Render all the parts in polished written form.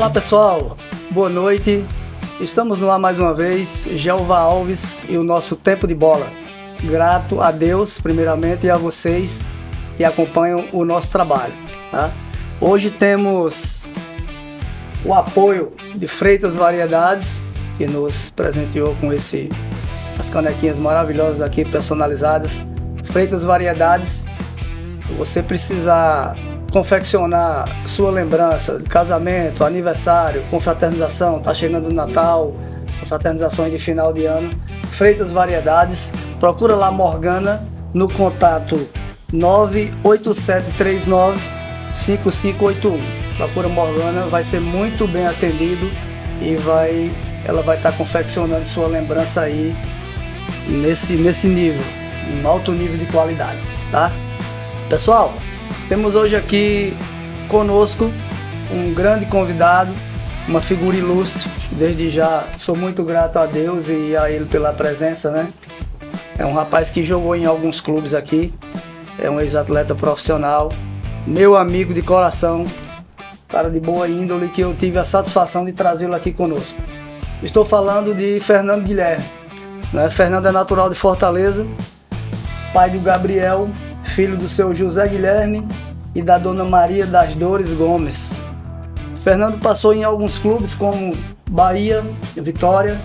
Olá pessoal, boa noite. Estamos no ar mais uma vez, Jeová Alves e o nosso Tempo de Bola. Grato a Deus, primeiramente, e a vocês que acompanham o nosso trabalho. Tá? Hoje temos o apoio de Freitas Variedades, que nos presenteou com as canequinhas maravilhosas aqui, personalizadas. Freitas Variedades, se você precisar confeccionar sua lembrança de casamento, aniversário, confraternização, tá chegando o Natal, confraternizações de final de ano, Freitas Variedades, procura lá Morgana no contato 98739-5581. Procura Morgana, vai ser muito bem atendido e ela vai estar confeccionando sua lembrança aí nesse nível, um alto nível de qualidade, tá? Pessoal, temos hoje aqui conosco um grande convidado, uma figura ilustre. Desde já sou muito grato a Deus e a ele pela presença, né? É um rapaz que jogou em alguns clubes aqui, é um ex-atleta profissional, meu amigo de coração, cara de boa índole, que eu tive a satisfação de trazê-lo aqui conosco. Estou falando de Fernando Guilherme, né? Fernando é natural de Fortaleza, pai do Gabriel, filho do seu José Guilherme e da dona Maria das Dores Gomes. Fernando passou em alguns clubes como Bahia, Vitória,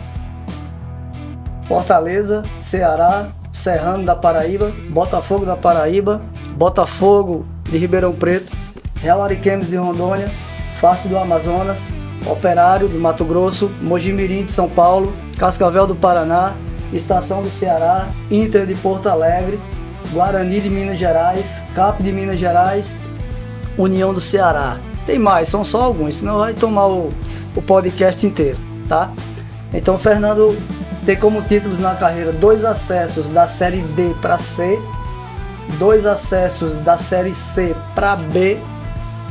Fortaleza, Ceará, Serrano da Paraíba, Botafogo da Paraíba, Botafogo de Ribeirão Preto, Real Ariquemes de Rondônia, Face do Amazonas, Operário do Mato Grosso, Mojimirim de São Paulo, Cascavel do Paraná, Estação do Ceará, Inter de Porto Alegre, Guarani de Minas Gerais, Cap de Minas Gerais, União do Ceará. Tem mais, são só alguns, senão vai tomar o podcast inteiro, tá? Então o Fernando tem como títulos na carreira 2 acessos da Série D para C, 2 acessos da Série C para B,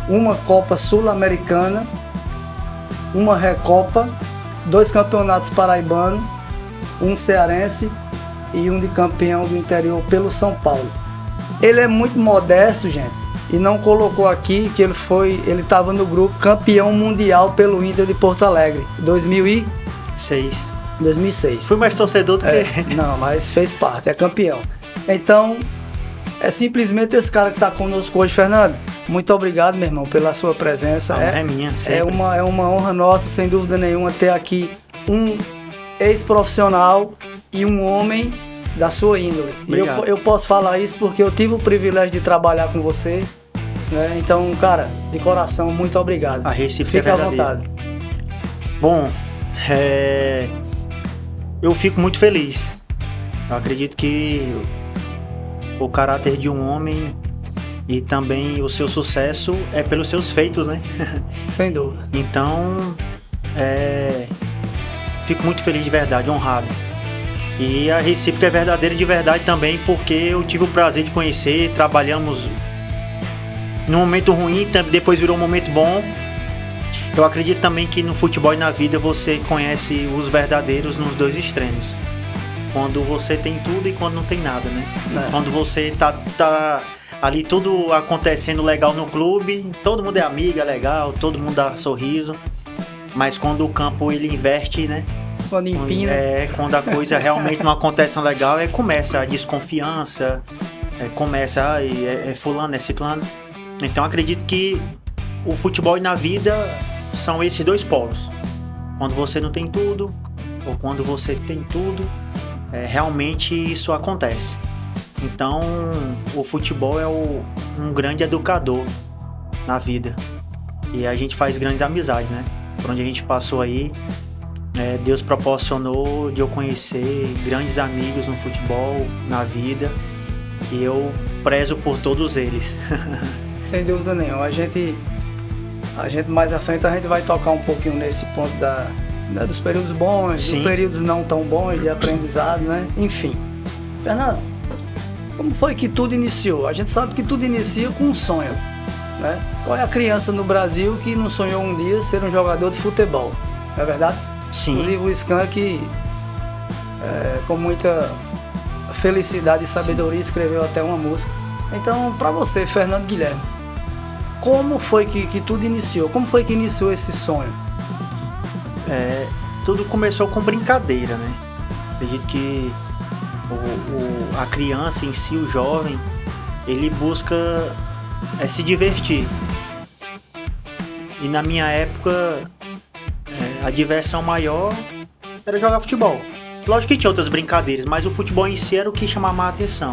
uma Copa Sul-Americana, uma Recopa, 2 campeonatos paraibanos, um cearense e um de campeão do interior pelo São Paulo. Ele é muito modesto, gente, e não colocou aqui que ele estava no grupo campeão mundial pelo Inter de Porto Alegre, 2006. Fui mais torcedor do que... Não, mas fez parte, é campeão. Então, é simplesmente esse cara que está conosco hoje. Fernando, muito obrigado, meu irmão, pela sua presença. É minha, sempre. É uma honra nossa, sem dúvida nenhuma, ter aqui um ex-profissional e um homem da sua índole. Eu posso falar isso porque eu tive o privilégio de trabalhar com você, né? Então, cara, de coração, muito obrigado. A recíproca é verdadeira. À vontade. Bom, eu fico muito feliz. Eu acredito que o caráter de um homem e também o seu sucesso é pelos seus feitos, né? Sem dúvida. Então, fico muito feliz de verdade, honrado. E a recíproca é verdadeira de verdade também, porque eu tive o prazer de conhecer, trabalhamos num momento ruim, depois virou um momento bom. Eu acredito também que no futebol e na vida você conhece os verdadeiros nos dois extremos. Quando você tem tudo e quando não tem nada, né? Quando você tá ali tudo acontecendo legal no clube, todo mundo é amigo, é legal, todo mundo dá sorriso. Mas quando o campo ele inverte, né? Quando empina. Quando a coisa realmente não acontece tão legal, começa a desconfiança, começa, é fulano, é ciclano. Então acredito que o futebol e na vida são esses dois polos. Quando você não tem tudo, ou quando você tem tudo, realmente isso acontece. Então o futebol é um grande educador na vida. E a gente faz grandes amizades, né? Por onde a gente passou aí, Deus proporcionou de eu conhecer grandes amigos no futebol, na vida, e eu prezo por todos eles. Sem dúvida nenhuma. A gente mais à frente a gente vai tocar um pouquinho nesse ponto dos períodos bons, dos períodos não tão bons de aprendizado, né? Enfim. Fernando, como foi que tudo iniciou? A gente sabe que tudo inicia com um sonho, né? Qual é a criança no Brasil que não sonhou um dia ser um jogador de futebol? Não é verdade? Sim. Inclusive o Skank, com muita felicidade e sabedoria, escreveu até uma música. Então, para você, Fernando Guilherme, Como foi que tudo iniciou? Como foi que iniciou esse sonho? Tudo começou com brincadeira, né? Acredito que a criança em si, o jovem, ele busca se divertir. E na minha época, a diversão maior era jogar futebol. Lógico que tinha outras brincadeiras, mas o futebol em si era o que chamava a atenção.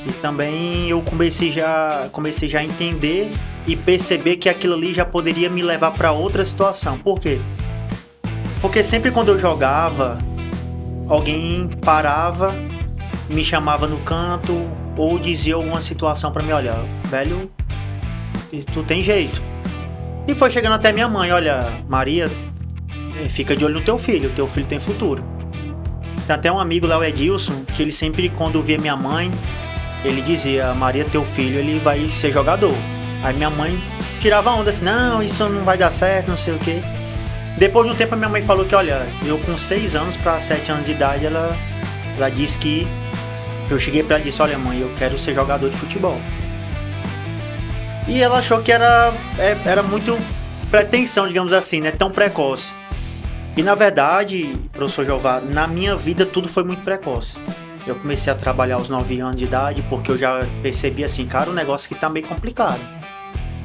E também eu comecei já a entender e perceber que aquilo ali já poderia me levar para outra situação. Por quê? Porque sempre quando eu jogava, alguém parava, me chamava no canto ou dizia alguma situação para mim, olha, velho, tu tem jeito. E foi chegando até minha mãe, olha, Maria, fica de olho no teu filho tem futuro. Tem até um amigo lá, o Edilson, que ele sempre, quando via minha mãe, ele dizia, Maria, teu filho, ele vai ser jogador. Aí minha mãe tirava onda assim, não, isso não vai dar certo, não sei o quê. Depois de um tempo a minha mãe falou que, olha, eu com 6 anos para 7 anos de idade, ela disse que, eu cheguei para ela e disse, olha mãe, eu quero ser jogador de futebol. E ela achou que era muito pretensão, digamos assim, né, tão precoce. E na verdade, professor Jeová, na minha vida tudo foi muito precoce. Eu comecei a trabalhar aos 9 anos de idade, porque eu já percebi assim, cara, um negócio que tá meio complicado.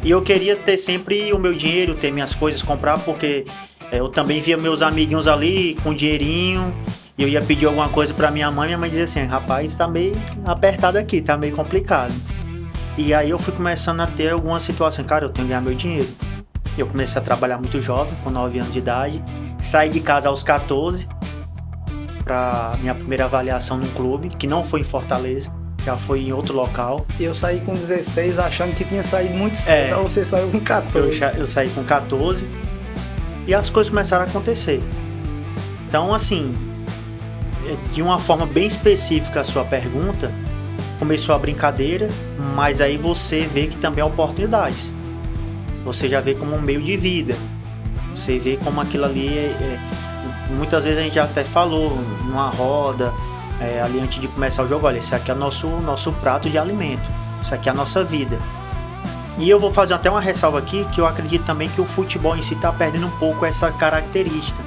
E eu queria ter sempre o meu dinheiro, ter minhas coisas, comprar, porque eu também via meus amiguinhos ali com dinheirinho, e eu ia pedir alguma coisa pra minha mãe dizia assim, rapaz, tá meio apertado aqui, tá meio complicado. E aí eu fui começando a ter algumas situações, cara, eu tenho que ganhar meu dinheiro. Eu comecei a trabalhar muito jovem, com 9 anos de idade, saí de casa aos 14, pra minha primeira avaliação num clube, que não foi em Fortaleza, já foi em outro local. E eu saí com 16 achando que tinha saído muito cedo, então você saiu com 14. Eu saí com 14 e as coisas começaram a acontecer. Então, assim, de uma forma bem específica a sua pergunta, começou a brincadeira, mas aí você vê que também é oportunidades. Você já vê como um meio de vida. Você vê como aquilo ali muitas vezes a gente já até falou numa roda, ali antes de começar o jogo, olha, esse aqui é o nosso prato de alimento, isso aqui é a nossa vida. E eu vou fazer até uma ressalva aqui, que eu acredito também que o futebol em si está perdendo um pouco essa característica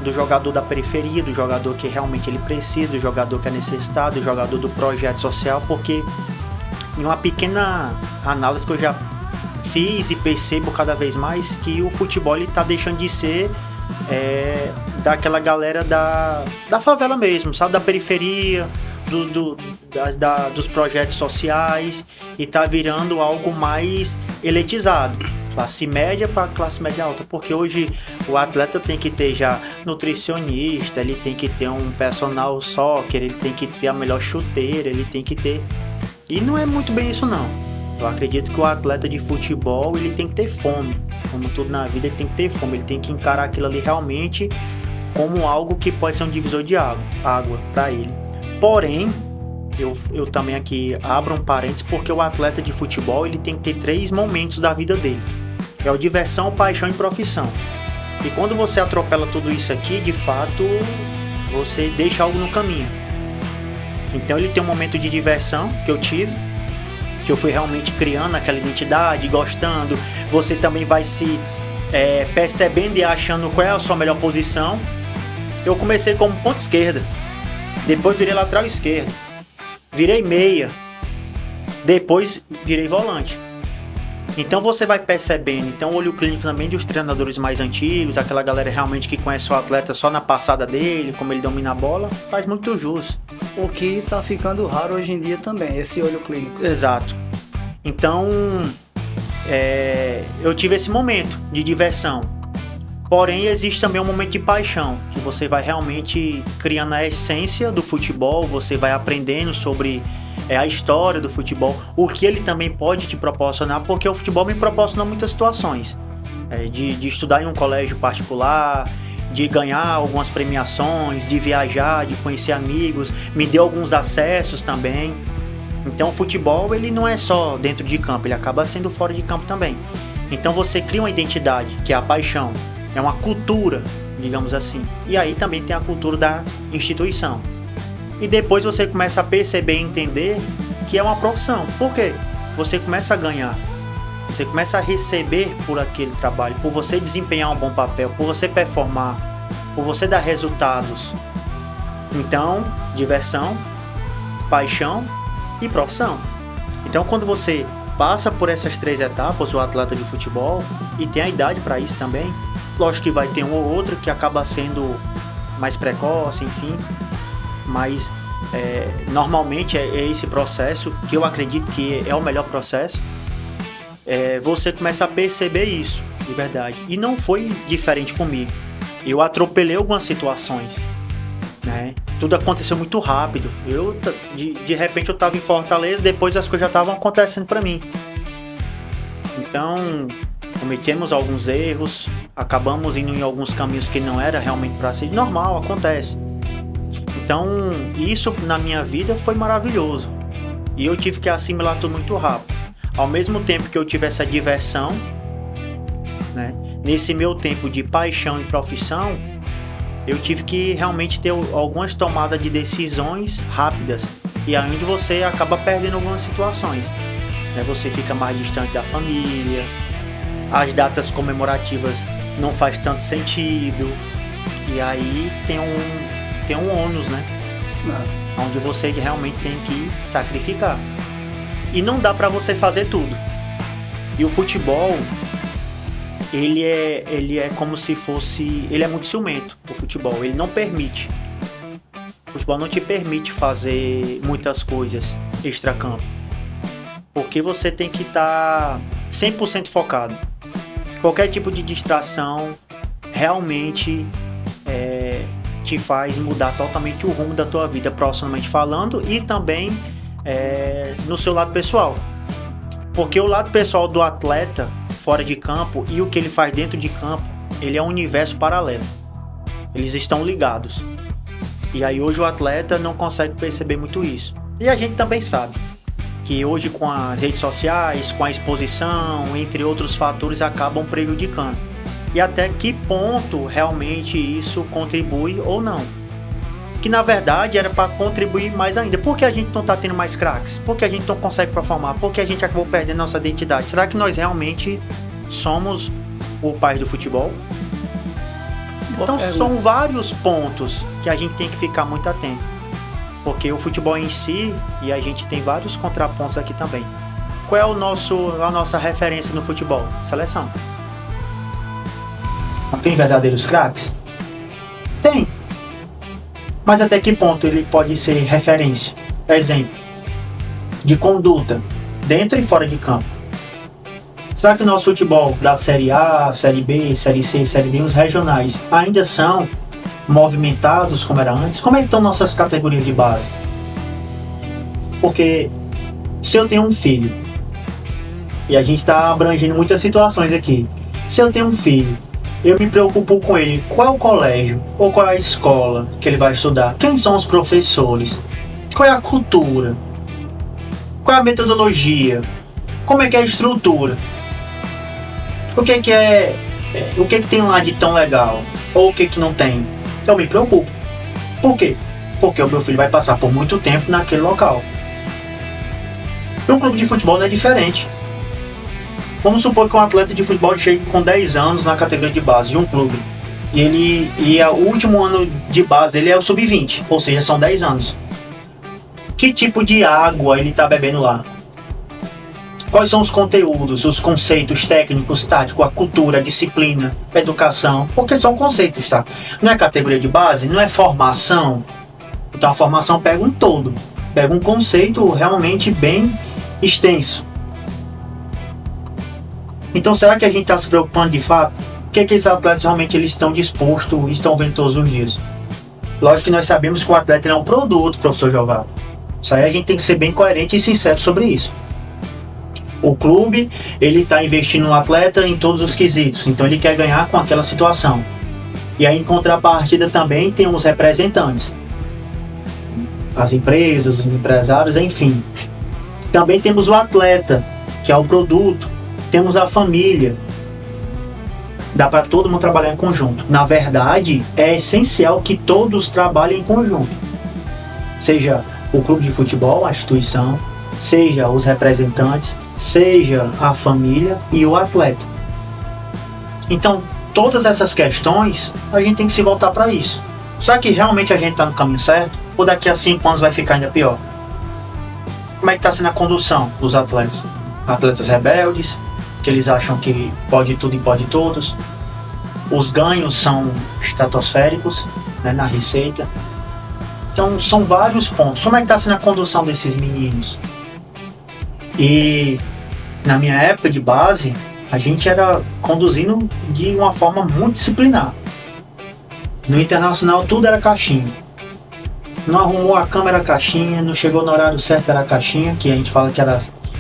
do jogador da periferia, do jogador que realmente ele precisa, do jogador que é necessitado, do jogador do projeto social, porque em uma pequena análise que eu já fiz e percebo cada vez mais que o futebol está deixando de ser daquela galera da favela mesmo, sabe? Da periferia, dos projetos sociais, e tá virando algo mais elitizado, classe média para classe média alta, porque hoje o atleta tem que ter já nutricionista, ele tem que ter um personal soccer, ele tem que ter a melhor chuteira, ele tem que ter... E não é muito bem isso não. Eu acredito que o atleta de futebol, ele tem que ter fome. Como tudo na vida, ele tem que ter fome. Ele tem que encarar aquilo ali realmente como algo que pode ser um divisor de água para ele. Porém, eu também aqui abro um parênteses, porque o atleta de futebol, ele tem que ter 3 momentos da vida dele. É o diversão, paixão e profissão. E quando você atropela tudo isso aqui, de fato, você deixa algo no caminho. Então ele tem um momento de diversão, que eu tive, que eu fui realmente criando aquela identidade, gostando. Você também vai se percebendo e achando qual é a sua melhor posição. Eu comecei como ponta esquerda, depois virei lateral esquerdo, virei meia, depois virei volante. Então você vai percebendo, então o olho clínico também dos treinadores mais antigos, aquela galera realmente que conhece o atleta só na passada dele, como ele domina a bola, faz muito jus. O que tá ficando raro hoje em dia também, esse olho clínico. Exato. Então, eu tive esse momento de diversão. Porém, existe também um momento de paixão, que você vai realmente criando a essência do futebol, você vai aprendendo sobre a história do futebol, o que ele também pode te proporcionar, porque o futebol me proporciona muitas situações. De estudar em um colégio particular, de ganhar algumas premiações, de viajar, de conhecer amigos, me deu alguns acessos também. Então o futebol, ele não é só dentro de campo, ele acaba sendo fora de campo também. Então você cria uma identidade, que é a paixão, é uma cultura, digamos assim. E aí também tem a cultura da instituição. E depois você começa a perceber e entender que é uma profissão. Por quê? Você começa a ganhar. Você começa a receber por aquele trabalho, por você desempenhar um bom papel, por você performar, por você dar resultados. Então, diversão, paixão e profissão. Então, quando você passa por essas 3 etapas, o atleta de futebol, e tem a idade para isso também, lógico que vai ter um ou outro que acaba sendo mais precoce, enfim, mas normalmente é esse processo, que eu acredito que é o melhor processo. Você começa a perceber isso, de verdade. E não foi diferente comigo. Eu atropelei algumas situações, né? Tudo aconteceu muito rápido. De repente eu estava em Fortaleza, depois as coisas já estavam acontecendo para mim. Então, cometemos alguns erros, acabamos indo em alguns caminhos que não era realmente para ser normal, acontece. Então, isso na minha vida foi maravilhoso. E eu tive que assimilar tudo muito rápido. Ao mesmo tempo que eu tive essa diversão, né, nesse meu tempo de paixão e profissão, eu tive que realmente ter algumas tomadas de decisões rápidas. E aí onde você acaba perdendo algumas situações, né? Você fica mais distante da família, as datas comemorativas não faz tanto sentido, e aí tem um ônus, né? Onde você realmente tem que sacrificar. E não dá pra você fazer tudo. E o futebol, ele é como se fosse... Ele é muito ciumento, o futebol. Ele não permite. O futebol não te permite fazer muitas coisas extracampo. Porque você tem que estar 100% focado. Qualquer tipo de distração realmente te faz mudar totalmente o rumo da tua vida, profissionalmente falando, e também no seu lado pessoal. Porque o lado pessoal do atleta fora de campo e o que ele faz dentro de campo, ele é um universo paralelo. Eles estão ligados. E aí hoje o atleta não consegue perceber muito isso. E a gente também sabe que hoje com as redes sociais, com a exposição, entre outros fatores, acabam prejudicando. E até que ponto realmente isso contribui ou não. Que na verdade era para contribuir mais ainda. Por que a gente não está tendo mais craques? Por que a gente não consegue performar? Por que a gente acabou perdendo nossa identidade? Será que nós realmente somos o país do futebol? Então são vários pontos que a gente tem que ficar muito atento. Porque o futebol em si, e a gente tem vários contrapontos aqui também. Qual é a nossa referência no futebol? Seleção. Tem verdadeiros craques? Tem. Mas até que ponto ele pode ser referência? Exemplo de conduta, dentro e fora de campo. Será que o nosso futebol da Série A, Série B, Série C, Série D, os regionais, ainda são movimentados como era antes? Como é que estão nossas categorias de base? Porque se eu tenho um filho, e a gente está abrangendo muitas situações aqui, se eu tenho um filho, eu me preocupo com ele, qual é o colégio, ou qual é a escola que ele vai estudar, quem são os professores, qual é a cultura, qual é a metodologia, como é que é a estrutura, o que tem lá de tão legal, ou o que não tem. Eu me preocupo. Por quê? Porque o meu filho vai passar por muito tempo naquele local. E um clube de futebol não é diferente. Vamos supor que um atleta de futebol chegue com 10 anos na categoria de base de um clube. E o último ano de base dele é o sub-20, ou seja, são 10 anos. Que tipo de água ele está bebendo lá? Quais são os conteúdos, os conceitos técnicos, táticos, a cultura, a disciplina, a educação? Porque são conceitos, tá? Não é categoria de base, não é formação. Então a formação pega um todo, pega um conceito realmente bem extenso. Então será que a gente está se preocupando de fato? O que esses atletas realmente eles estão dispostos, estão vendo todos os dias? Lógico que nós sabemos que o atleta é um produto, professor Jovado. Isso aí a gente tem que ser bem coerente e sincero sobre isso. O clube, ele está investindo no atleta em todos os quesitos, então ele quer ganhar com aquela situação. E aí em contrapartida também tem os representantes, as empresas, os empresários, enfim. Também temos o atleta, que é o produto, temos a família. Dá para todo mundo trabalhar em conjunto. Na verdade, é essencial que todos trabalhem em conjunto. Seja o clube de futebol, a instituição, seja os representantes, seja a família e o atleta. Então, todas essas questões, a gente tem que se voltar para isso. Será que realmente a gente está no caminho certo? Ou daqui a 5 anos vai ficar ainda pior? Como é que está sendo a condução dos atletas? Atletas rebeldes, que eles acham que pode tudo e pode todos. Os ganhos são estratosféricos, né, na receita. Então, são vários pontos. Como é que está sendo a condução desses meninos? E na minha época de base, a gente era conduzindo de uma forma muito disciplinar. No internacional tudo era caixinha. Não arrumou a câmera caixinha, não chegou no horário certo era caixinha, que a gente fala que eram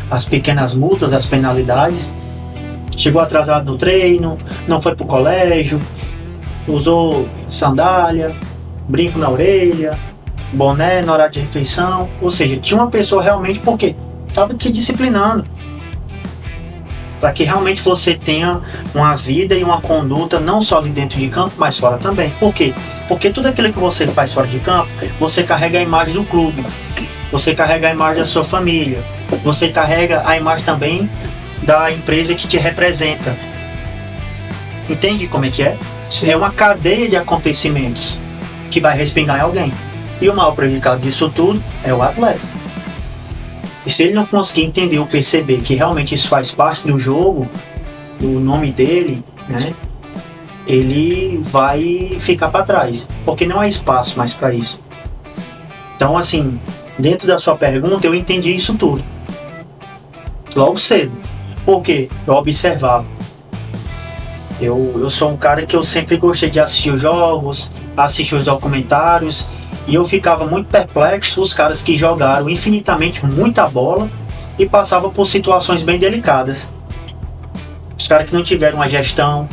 as pequenas multas, as penalidades. Chegou atrasado no treino, não foi pro colégio, usou sandália, brinco na orelha, boné no horário de refeição. Ou seja, tinha uma pessoa realmente, porque estava te disciplinando, para que realmente você tenha uma vida e uma conduta não só ali dentro de campo, mas fora também. Por quê? Porque tudo aquilo que você faz fora de campo, você carrega a imagem do clube, você carrega a imagem da sua família, você carrega a imagem também da empresa que te representa. Entende como é que é? Sim. É uma cadeia de acontecimentos que vai respingar em alguém. E o maior prejudicado disso tudo é o atleta. E se ele não conseguir entender ou perceber que realmente isso faz parte do jogo, do nome dele, né, ele vai ficar para trás, porque não há espaço mais para isso. Então, assim, dentro da sua pergunta, eu entendi isso tudo logo cedo. Porque eu observava. Eu sou um cara que eu sempre gostei de assistir os jogos, assistir os documentários, e eu ficava muito perplexo os caras que jogaram infinitamente muita bola e passavam por situações bem delicadas. Os caras que não tiveram uma gestão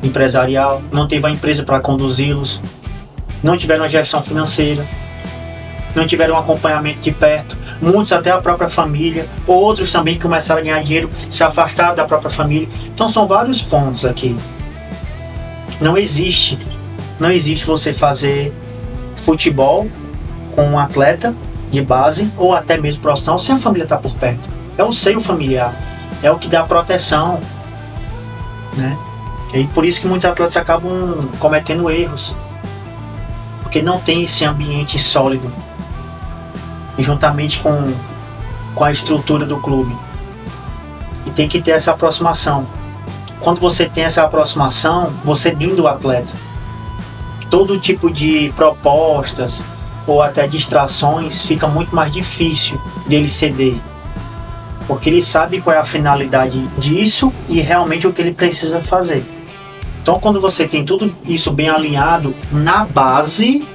empresarial, não teve uma empresa para conduzi-los, não tiveram uma gestão financeira, não tiveram um acompanhamento de perto, muitos até a própria família, outros também começaram a ganhar dinheiro, se afastaram da própria família. Então são vários pontos aqui. Não existe você fazer futebol com um atleta de base ou até mesmo profissional sem a família estar por perto. É o seio familiar, é o que dá proteção, né? E por isso que muitos atletas acabam cometendo erros, porque não tem esse ambiente sólido, e juntamente com a estrutura do clube. E tem que ter essa aproximação. Quando você tem essa aproximação, você blinda o atleta. Todo tipo de propostas ou até distrações fica muito mais difícil dele ceder, porque ele sabe qual é a finalidade disso e realmente o que ele precisa fazer. Então, quando você tem tudo isso bem alinhado na base,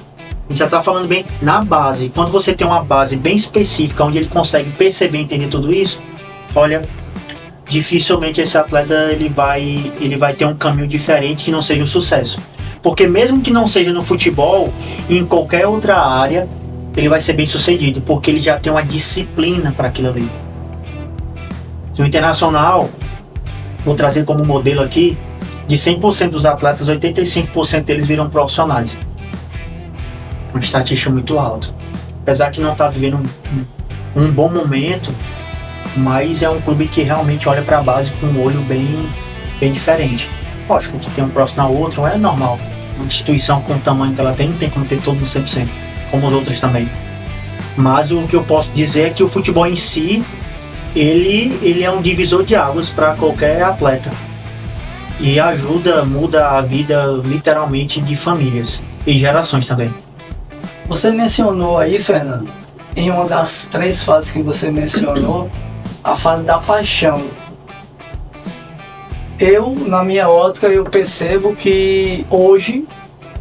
a gente já está falando bem na base. Quando você tem uma base bem específica, onde ele consegue perceber e entender tudo isso, olha, dificilmente esse atleta ele vai ter um caminho diferente que não seja um sucesso. Porque mesmo que não seja no futebol, em qualquer outra área, ele vai ser bem sucedido, porque ele já tem uma disciplina para aquilo ali. No internacional, vou trazer como modelo aqui, de 100% dos atletas, 85% deles viram profissionais. Uma estatística muito alta. Apesar que não está vivendo um bom momento, mas é um clube que realmente olha para a base com um olho bem diferente. Lógico que tem um profissional ou outro, é normal. Uma instituição com o tamanho que ela tem, não tem como ter todo no 100%, como os outros também. Mas o que eu posso dizer é que o futebol em si, ele é um divisor de águas para qualquer atleta. E muda a vida literalmente de famílias e gerações também. Você mencionou aí, Fernando, em uma das 3 fases que você mencionou, a fase da paixão. Na minha ótica, eu percebo que hoje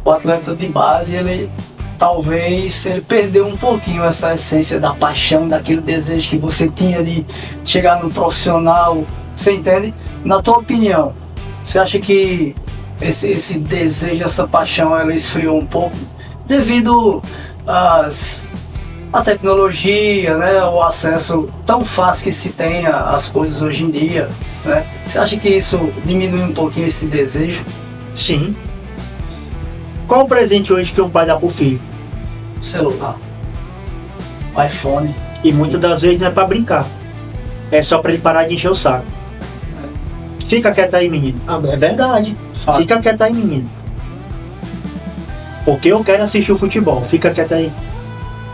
o atleta de base, ele perdeu um pouquinho essa essência da paixão, daquele desejo que você tinha de chegar no profissional, você entende? Na tua opinião, você acha que esse desejo, essa paixão, ela esfriou um pouco devido à tecnologia, né? O acesso tão fácil que se tem às coisas hoje em dia, né? Você acha que isso diminui um pouquinho esse desejo? Sim. Qual o presente hoje que um pai dá pro filho? Celular, iPhone. E muitas das vezes não é pra brincar. É só pra ele parar de encher o saco. Fica quieto aí, menino. Ah, é verdade. Fica quieto aí, menino. Porque eu quero assistir o futebol. Fica quieto aí.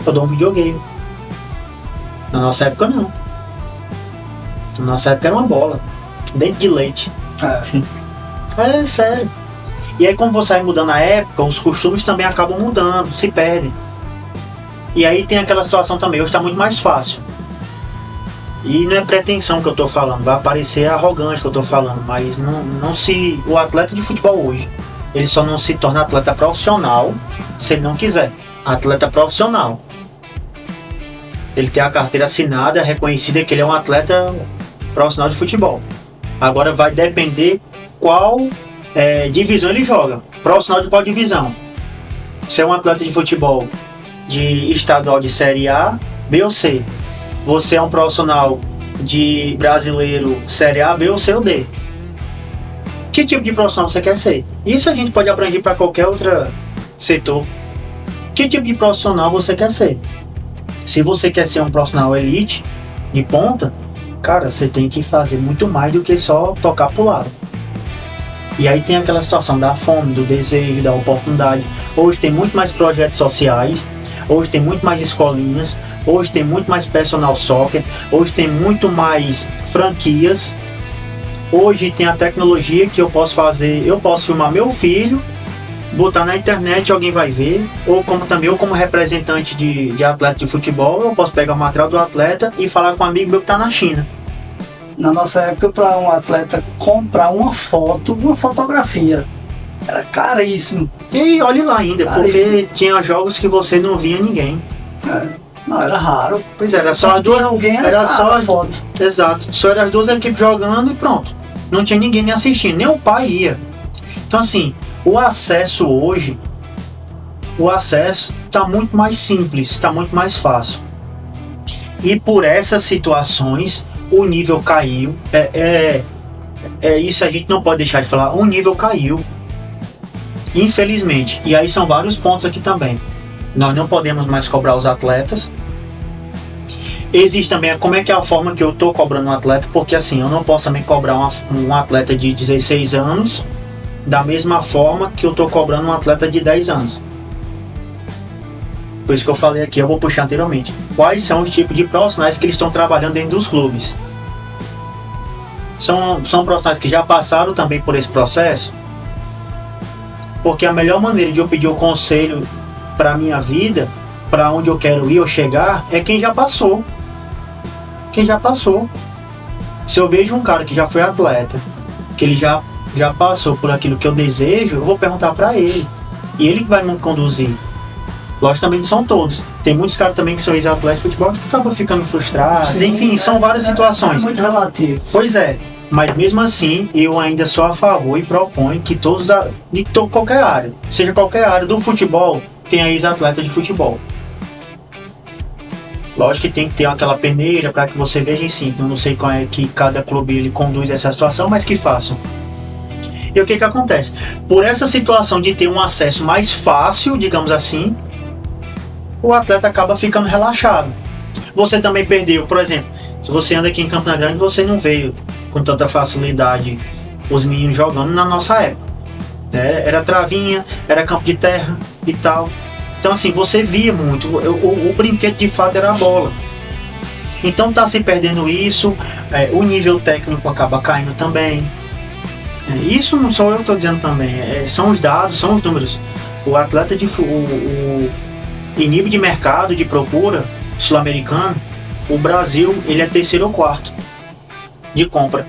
Eu dou um videogame. Na nossa época, não. Na nossa época era uma bola. Dente de leite. É sério. E aí, como você vai mudando a época, os costumes também acabam mudando, se perdem. E aí tem aquela situação também. Hoje está muito mais fácil. E não é pretensão que eu tô falando, vai parecer arrogante que eu tô falando, mas não se... O atleta de futebol hoje, ele só não se torna atleta profissional se ele não quiser. Atleta profissional. Ele tem a carteira assinada, reconhecida que ele é um atleta profissional de futebol. Agora vai depender qual divisão ele joga. Profissional de qual divisão? Se é um atleta de futebol de estadual de Série A, B ou C. Você é um profissional de brasileiro Série A, B ou C ou D. Que tipo de profissional você quer ser? Isso a gente pode abranger para qualquer outro setor. Que tipo de profissional você quer ser? Se você quer ser um profissional elite, de ponta, cara, você tem que fazer muito mais do que só tocar pro lado. E aí tem aquela situação da fome, do desejo, da oportunidade. Hoje tem muito mais projetos sociais. Hoje tem muito mais escolinhas, hoje tem muito mais personal soccer, hoje tem muito mais franquias, hoje tem a tecnologia que eu posso filmar meu filho, botar na internet, alguém vai ver, ou como representante de atleta de futebol, eu posso pegar o material do atleta e falar com um amigo meu que está na China. Na nossa época, para um atleta comprar uma fotografia, era caríssimo. E olhe lá ainda, porque tinha jogos que você não via ninguém. Não, era raro. Pois era só as duas. Era só a foto. Exato. Só eram as duas equipes jogando e pronto. Não tinha ninguém nem assistindo, nem o pai ia. Então assim, o acesso hoje, está muito mais simples, está muito mais fácil. E por essas situações, o nível caiu. Isso a gente não pode deixar de falar. O nível caiu. Infelizmente. E aí são vários pontos aqui também. Nós não podemos mais cobrar os atletas. Existe também como é que é a forma que eu estou cobrando um atleta, porque assim, eu não posso também cobrar um atleta de 16 anos da mesma forma que eu estou cobrando um atleta de 10 anos. Por isso que eu falei aqui, eu vou puxar anteriormente. Quais são os tipos de profissionais que eles estão trabalhando dentro dos clubes? São profissionais que já passaram também por esse processo? Porque a melhor maneira de eu pedir o conselho para a minha vida, para onde eu quero ir ou chegar, é quem já passou. Quem já passou. Se eu vejo um cara que já foi atleta, que ele já passou por aquilo que eu desejo, eu vou perguntar para ele. E ele que vai me conduzir. Lógico, também não são todos. Tem muitos caras também que são ex-atletas de futebol que acabam ficando frustrados. Sim, enfim, são várias situações. É muito relativo. Pois é. Mas mesmo assim, eu ainda sou a favor e proponho que qualquer área, seja qualquer área do futebol, tenha ex-atleta de futebol. Lógico que tem que ter aquela peneira para que você veja em si. Eu não sei qual é que cada clube ele conduz essa situação, mas que façam. E o que acontece? Por essa situação de ter um acesso mais fácil, digamos assim, o atleta acaba ficando relaxado. Você também perdeu, por exemplo, se você anda aqui em Campina Grande, você não veio com tanta facilidade os meninos jogando na nossa época. Era travinha, era campo de terra e tal. Então assim, você via muito, o brinquedo de fato era a bola. Então tá se perdendo isso, o nível técnico acaba caindo também. Isso não sou eu que estou dizendo também, são os dados, são os números. O atleta em nível de mercado, de procura sul-americano, o Brasil ele é terceiro ou quarto de compra.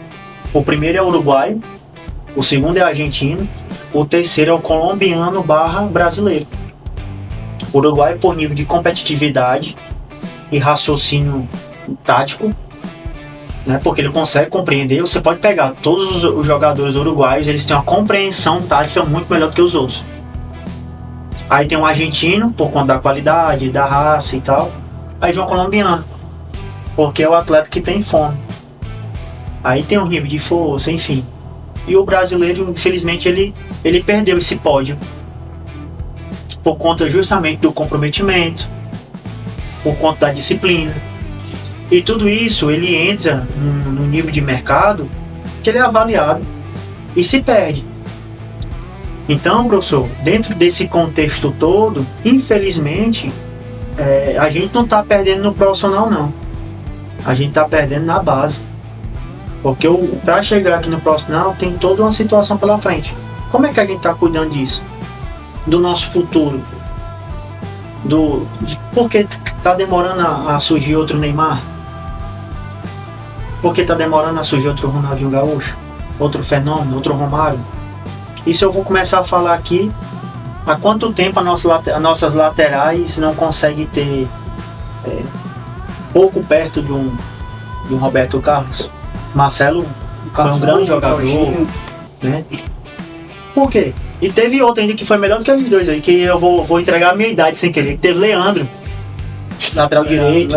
O primeiro é o Uruguai, o segundo é argentino, o terceiro é o colombiano / brasileiro. O Uruguai, por nível de competitividade e raciocínio tático, né, porque ele consegue compreender. Você pode pegar todos os jogadores uruguaios, eles têm uma compreensão tática muito melhor do que os outros. Aí tem um argentino, por conta da qualidade, da raça e tal. Aí vem um colombiano, porque é o atleta que tem fome. Aí tem um nível de força, enfim. E o brasileiro, infelizmente, ele perdeu esse pódio. Por conta justamente do comprometimento, por conta da disciplina. E tudo isso, ele entra no nível de mercado que ele é avaliado e se perde. Então, professor, dentro desse contexto todo, infelizmente, a gente não está perdendo no profissional, não. A gente está perdendo na base. Porque para chegar aqui no profissional, tem toda uma situação pela frente. Como é que a gente está cuidando disso? Do nosso futuro? Por que está demorando a surgir outro Neymar? Por que está demorando a surgir outro Ronaldinho Gaúcho? Outro Fenômeno? Outro Romário? Isso eu vou começar a falar aqui. Há quanto tempo as nossas laterais não conseguem ter pouco perto de um Roberto Carlos? Marcelo foi um grande jogador, né? Por quê? E teve outro ainda que foi melhor do que aqueles dois aí, que eu vou entregar a minha idade sem querer. Teve Leandro, lateral direito.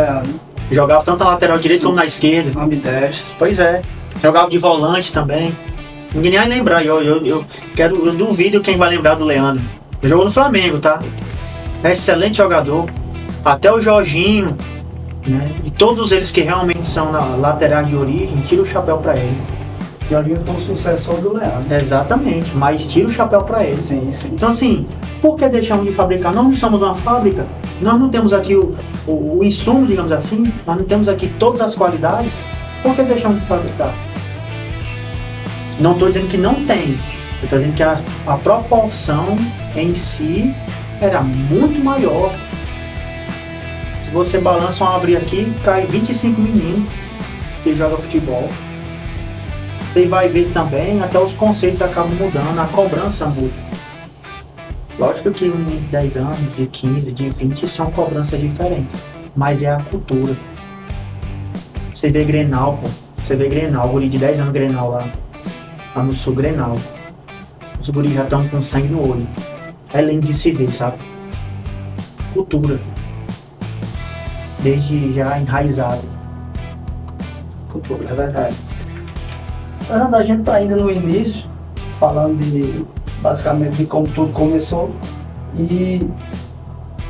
Jogava tanto na lateral direita como na esquerda. Ambidestro. Pois é. Jogava de volante também. Ninguém nem vai lembrar. Eu duvido quem vai lembrar do Leandro. Jogou no Flamengo, tá? É excelente jogador. Até o Jorginho, né? E todos eles que realmente são na lateral de origem, tira o chapéu pra ele. Jorginho foi o sucessor do Leandro. Exatamente, mas tira o chapéu pra ele. Sim, sim. Então assim, por que deixamos de fabricar? Nós não somos uma fábrica. Nós não temos aqui o insumo, digamos assim. Nós não temos aqui todas as qualidades. Por que deixamos de fabricar? Não estou dizendo que não tem. Eu estou dizendo que a proporção em si era muito maior. Se você balança uma árvore aqui, cai 25 meninos que jogam futebol. Você vai ver também, até os conceitos acabam mudando, a cobrança muda. Lógico que de 10 anos, de 15, de 20 são cobranças diferentes, mas é a cultura. Você vê Grenal, pô. Você vê Grenal, guri de 10 anos Grenal lá no sul, Grenal. Os guris já estão com sangue no olho. É lindo de se ver, sabe? Cultura. Desde já enraizado. Cultura, é verdade. Fernando, a gente está ainda no início, falando basicamente de como tudo começou. E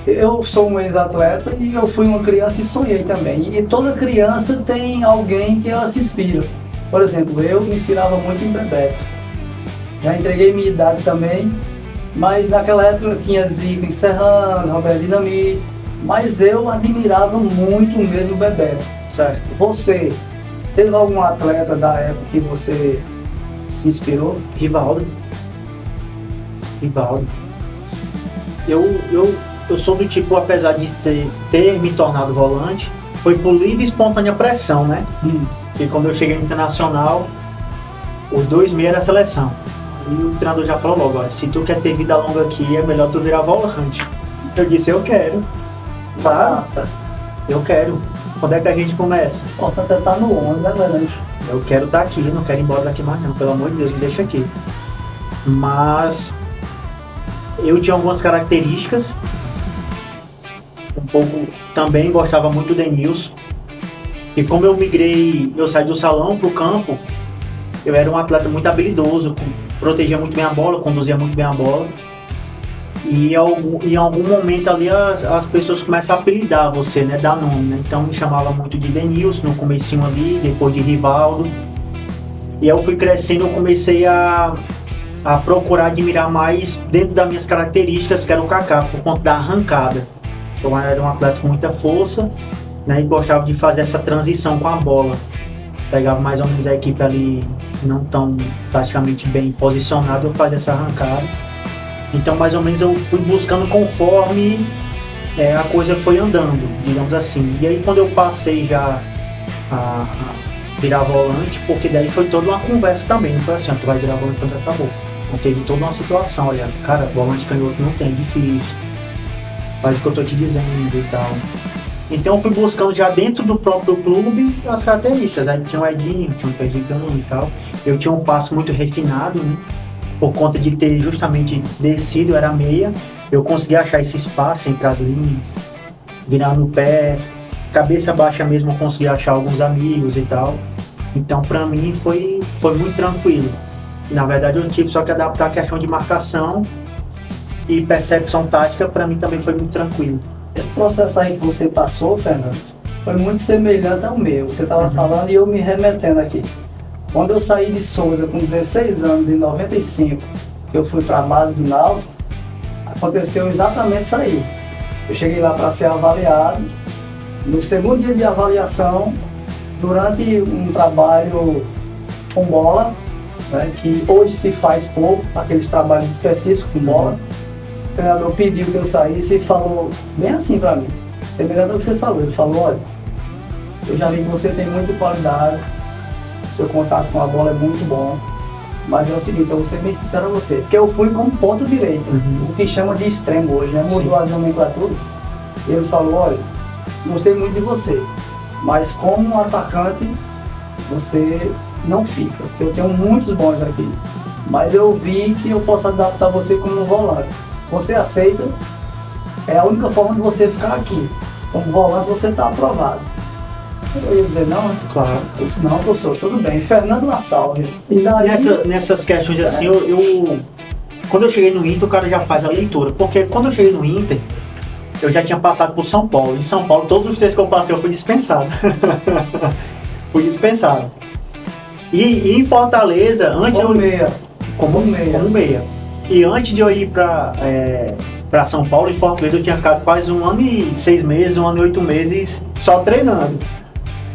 eu sou um ex-atleta e eu fui uma criança e sonhei também. E toda criança tem alguém que ela se inspira. Por exemplo, eu me inspirava muito em Bebeto. Já entreguei minha idade também, mas naquela época tinha Zico em Serrano, Roberto Dinamite, mas eu admirava muito mesmo o Bebeto. Certo? Você teve algum atleta da época que você se inspirou? Rivaldo. Eu sou do tipo, apesar de ter me tornado volante, foi por livre e espontânea pressão, né? Porque quando eu cheguei no Internacional, os 2 meses era a seleção. E o treinador já falou logo, olha, se tu quer ter vida longa aqui, é melhor tu virar volante. Eu disse, eu quero. Tá? Eu quero. Quando é que a gente começa? O importante é estar no 11, né, Leandro? Eu quero estar aqui, não quero ir embora daqui mais não, pelo amor de Deus, me deixa aqui. Mas eu tinha algumas características, um pouco, também gostava muito do Denilson. E como eu saí do salão pro campo, eu era um atleta muito habilidoso, protegia muito bem a bola, conduzia muito bem a bola. E em algum momento ali as pessoas começam a apelidar você, né, dar nome, né? Então me chamava muito de Denilson no comecinho ali, depois de Rivaldo. E aí eu fui crescendo, eu comecei a procurar admirar mais dentro das minhas características, que era o Kaká, por conta da arrancada. Eu era um atleta com muita força, né, e gostava de fazer essa transição com a bola. Pegava mais ou menos a equipe ali não tão praticamente bem posicionada, eu fazia essa arrancada. Então mais ou menos eu fui buscando conforme a coisa foi andando, digamos assim. E aí quando eu passei já a virar volante, porque daí foi toda uma conversa também, não foi assim, tu vai virar volante quando acabou. Então teve toda uma situação, olha, cara, volante canhoto não tem, difícil, faz o que eu tô te dizendo e tal. Então eu fui buscando já dentro do próprio clube as características. Aí tinha o Edinho, tinha o pé gigante e tal. Eu tinha um passo muito refinado, né? Por conta de ter justamente descido, eu era meia. Eu consegui achar esse espaço entre as linhas, virar no pé, cabeça baixa mesmo, eu consegui achar alguns amigos e tal. Então pra mim foi muito tranquilo. Na verdade eu tive só que adaptar a questão de marcação e percepção tática, pra mim também foi muito tranquilo. Esse processo aí que você passou, Fernando, foi muito semelhante ao meu. Você estava falando e eu me remetendo aqui. Quando eu saí de Souza com 16 anos, em 95, que eu fui para a base do Náutico, aconteceu exatamente isso aí. Eu cheguei lá para ser avaliado. No segundo dia de avaliação, durante um trabalho com bola, né, que hoje se faz pouco, aqueles trabalhos específicos com bola, o treinador pediu que eu saísse e falou bem assim para mim, semelhante ao que você falou. Ele falou: olha, eu já vi que você tem muita qualidade, seu contato com a bola é muito bom, mas é o seguinte, eu vou ser bem sincero a você, porque eu fui como ponto direito, o que chama de extremo hoje, né? Mudou as nomenclaturas. E ele falou: olha, gostei muito de você, mas como atacante você não fica, porque eu tenho muitos bons aqui, mas eu vi que eu posso adaptar você como volante. Você aceita? É a única forma de você ficar aqui. Como volante você está aprovado. Eu ia dizer não, né? Claro. Eu disse: não, professor, tudo bem. Fernando Nassalve. E daí, Nessas questões assim, quando eu cheguei no Inter, o cara já faz a leitura. Porque quando eu cheguei no Inter, eu já tinha passado por São Paulo. Em São Paulo, todos os testes que eu passei, eu fui dispensado. Fui dispensado. E em Fortaleza, antes como eu... meia. Como meia. E antes de eu ir para São Paulo, em Fortaleza, eu tinha ficado quase 1 ano e 6 meses, 1 ano e 8 meses só treinando.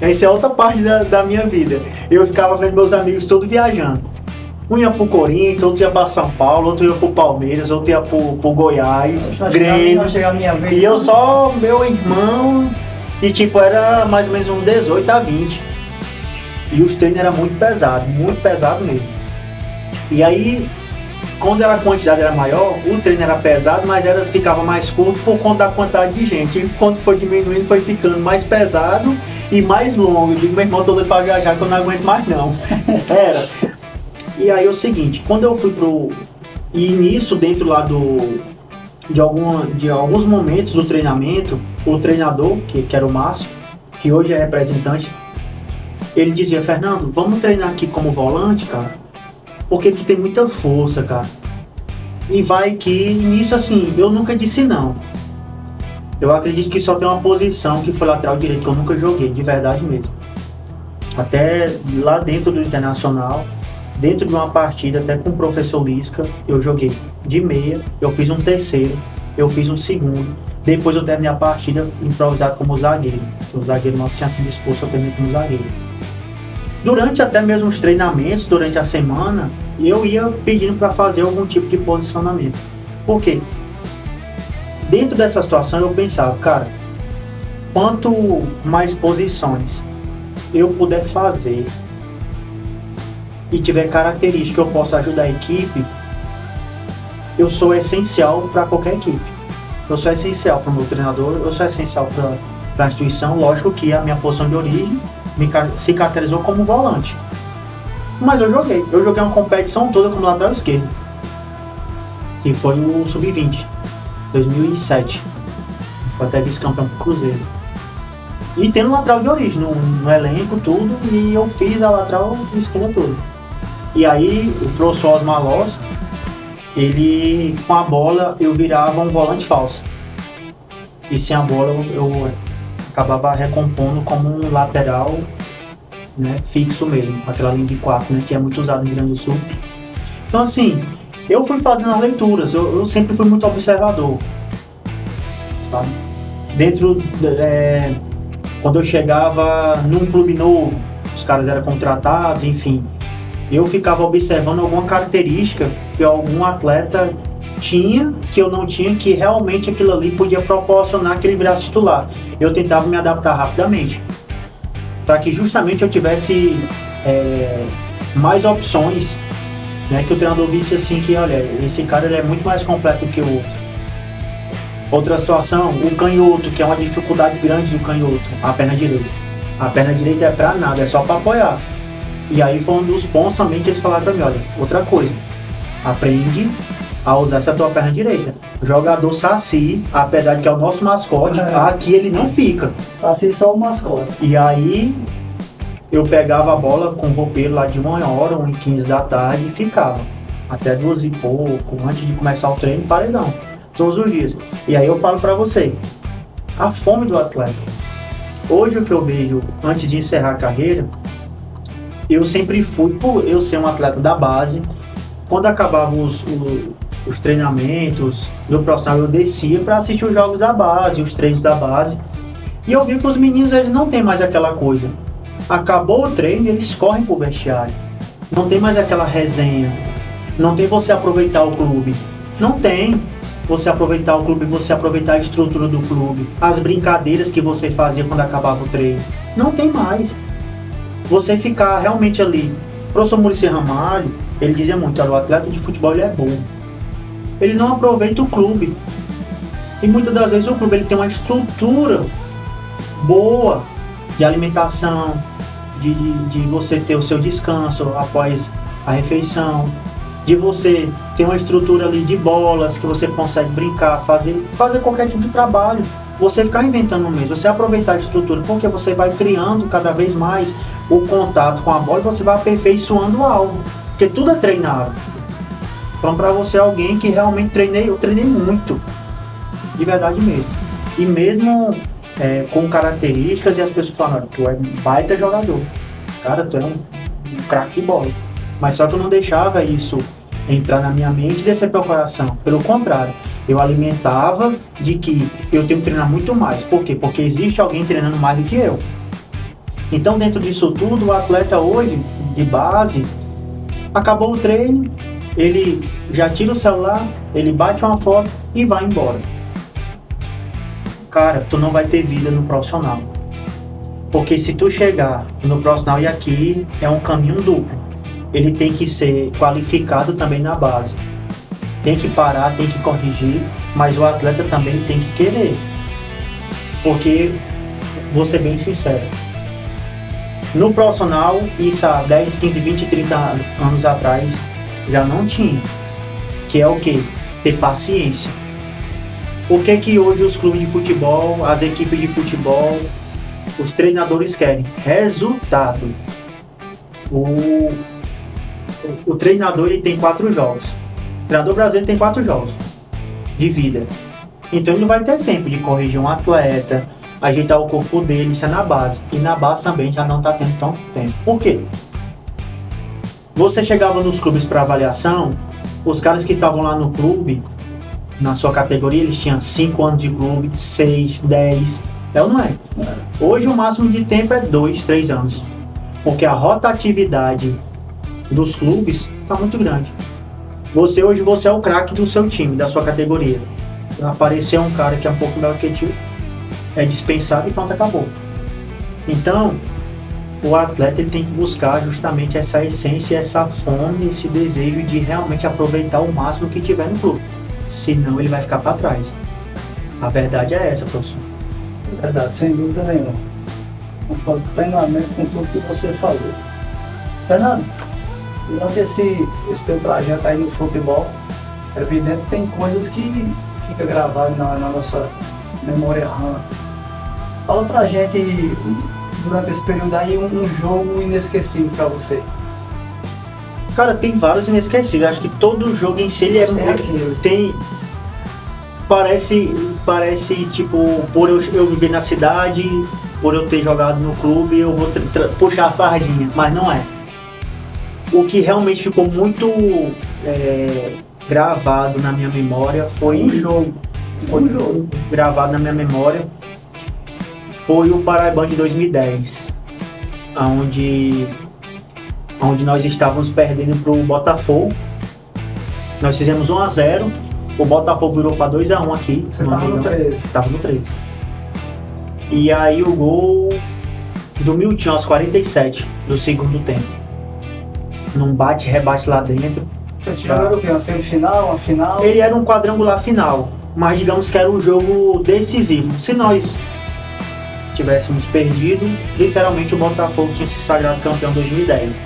Essa é outra parte da minha vida. Eu ficava vendo meus amigos todos viajando. Um ia pro Corinthians, outro ia para São Paulo, outro ia pro Palmeiras, outro ia pro Goiás, Grêmio. E eu só, meu irmão, e tipo, era mais ou menos um 18 a 20. E os treinos eram muito pesado mesmo. E aí, quando a quantidade era maior, o treino era pesado, mas ficava mais curto por conta da quantidade de gente. E quando foi diminuindo, foi ficando mais pesado e mais longo. Eu digo: meu irmão, tô doido pra viajar que eu não aguento mais não. Era. E aí é o seguinte, quando eu fui E nisso, dentro lá de alguns momentos do treinamento, o treinador, que era o Márcio, que hoje é representante, ele dizia: Fernando, vamos treinar aqui como volante, cara, porque tu tem muita força, cara. E vai que, nisso assim, eu nunca disse não. Eu acredito que só tem uma posição que foi lateral direito, que eu nunca joguei, de verdade mesmo. Até lá dentro do Internacional, dentro de uma partida, até com o professor Lisca, eu joguei de meia, eu fiz um terceiro, eu fiz um segundo. Depois eu terminei a partida improvisado como zagueiro. O zagueiro nosso tinha sido expulso, eu terminei como zagueiro. Durante até mesmo os treinamentos, durante a semana, eu ia pedindo para fazer algum tipo de posicionamento. Por quê? Dentro dessa situação eu pensava: cara, quanto mais posições eu puder fazer e tiver características que eu possa ajudar a equipe, eu sou essencial para qualquer equipe. Eu sou essencial para o meu treinador, eu sou essencial para a instituição. Lógico que a minha posição de origem se caracterizou como volante. Mas eu joguei uma competição toda como lateral esquerdo, que foi o Sub-20, 2007. Foi até vice-campeão pro Cruzeiro. E tendo lateral de origem no elenco, tudo, e eu fiz a lateral esquerda toda. E aí o professor Osmar Loss, ele, com a bola, eu virava um volante falso. E sem a bola eu acabava recompondo como um lateral, né, fixo mesmo, aquela linha de 4, né, que é muito usado no Rio Grande do Sul. Então assim, eu fui fazendo as leituras, eu sempre fui muito observador, sabe? Quando eu chegava num clube novo, os caras eram contratados, enfim, eu ficava observando alguma característica que algum atleta tinha, que eu não tinha, que realmente aquilo ali podia proporcionar que ele virasse titular. Eu tentava me adaptar rapidamente, para que justamente eu tivesse mais opções, né, que o treinador visse assim que, olha, esse cara ele é muito mais completo que o outro. Outra situação, o canhoto, que é uma dificuldade grande do canhoto, a perna direita. A perna direita é pra nada, é só para apoiar. E aí foi um dos pontos também que eles falaram pra mim: olha, outra coisa, aprende a usar essa tua perna direita. O jogador Saci, apesar de que é o nosso mascote, aqui ele não fica. Saci só o mascote. E aí eu pegava a bola com o roupeiro lá de 1h, 1h15 da tarde e ficava até 2h e pouco, antes de começar o treino, paredão, todos os dias. E aí eu falo pra você, a fome do atleta, Hoje o que eu vejo, antes de encerrar a carreira, eu sempre fui, por eu ser um atleta da base, quando acabava os treinamentos do profissional, eu descia para assistir os jogos da base, os treinos da base, e eu vi que os meninos, eles não têm mais aquela coisa. Acabou o treino, eles correm pro vestiário. Não tem mais aquela resenha. Não tem você aproveitar o clube. Não tem você aproveitar o clube, você aproveitar a estrutura do clube, as brincadeiras que você fazia quando acabava o treino. Não tem mais. Você ficar realmente ali. O professor Muricy Ramalho, ele dizia muito, o atleta de futebol ele é bom. Ele não aproveita o clube. E muitas das vezes o clube ele tem uma estrutura boa de alimentação, de você ter o seu descanso após a refeição, de você ter uma estrutura ali de bolas que você consegue brincar, fazer qualquer tipo de trabalho. Você ficar inventando mesmo, você aproveitar a estrutura, porque você vai criando cada vez mais o contato com a bola e você vai aperfeiçoando algo, porque tudo é treinado. Então, para você alguém que realmente eu treinei muito, de verdade mesmo. E mesmo com características, e as pessoas falam, tu é um baita jogador, cara, tu é um craque de bola. Mas só que eu não deixava isso entrar na minha mente e descer para o coração. Pelo contrário, eu alimentava de que eu tenho que treinar muito mais. Por quê? Porque existe alguém treinando mais do que eu. Então, dentro disso tudo, o atleta hoje, de base, acabou o treino, ele já tira o celular, ele bate uma foto e vai embora. Cara, tu não vai ter vida no profissional. Porque se tu chegar no profissional, e aqui é um caminho duplo, ele tem que ser qualificado também na base. Tem que parar, tem que corrigir, mas o atleta também tem que querer. Porque, vou ser bem sincero, no profissional, isso há 10, 15, 20, 30 anos atrás, já não tinha. Que é o quê? Ter paciência. O que hoje os clubes de futebol, as equipes de futebol, os treinadores querem? Resultado. O treinador ele tem 4 jogos. O treinador brasileiro tem 4 jogos de vida. Então ele não vai ter tempo de corrigir um atleta, ajeitar o corpo dele, isso é na base. E na base também já não está tendo tanto tempo. Por quê? Você chegava nos clubes para avaliação, os caras que estavam lá no clube, na sua categoria, eles tinham 5 anos de clube, 6, 10, é ou não é? Hoje o máximo de tempo é 2, 3 anos. Porque a rotatividade dos clubes está muito grande. Hoje você é o craque do seu time, da sua categoria. Aparecer um cara que é um pouco melhor que ti, é dispensado e pronto, acabou. Então, o atleta ele tem que buscar justamente essa essência, essa fome, esse desejo de realmente aproveitar o máximo que tiver no clube. Senão ele vai ficar para trás. A verdade é essa, professor. Verdade, sem dúvida nenhuma. Concordo plenamente com tudo que você falou. Fernando, durante esse teu trajeto aí no futebol, é evidente que tem coisas que ficam gravadas na nossa memória RAM. Fala pra gente, durante esse período aí, um jogo inesquecível pra você. Cara, tem vários inesquecíveis. Acho que todo jogo em si ele parece tipo, por eu viver na cidade, por eu ter jogado no clube, eu vou puxar a sardinha, mas não é. O que realmente ficou muito gravado na minha memória foi um jogo gravado na minha memória, foi o Paraibano de 2010, onde nós estávamos perdendo para o Botafogo. Nós fizemos 1-0, o Botafogo virou para 2-1 aqui. Você estava no 13. Estava no 13. E aí o gol do Milton aos 47 do segundo tempo. Num bate-rebate lá dentro. Esse jogo era o quê? Uma semifinal, uma final? Ele era um quadrangular final, mas digamos que era um jogo decisivo. Se nós tivéssemos perdido, literalmente o Botafogo tinha se sagrado campeão em 2010.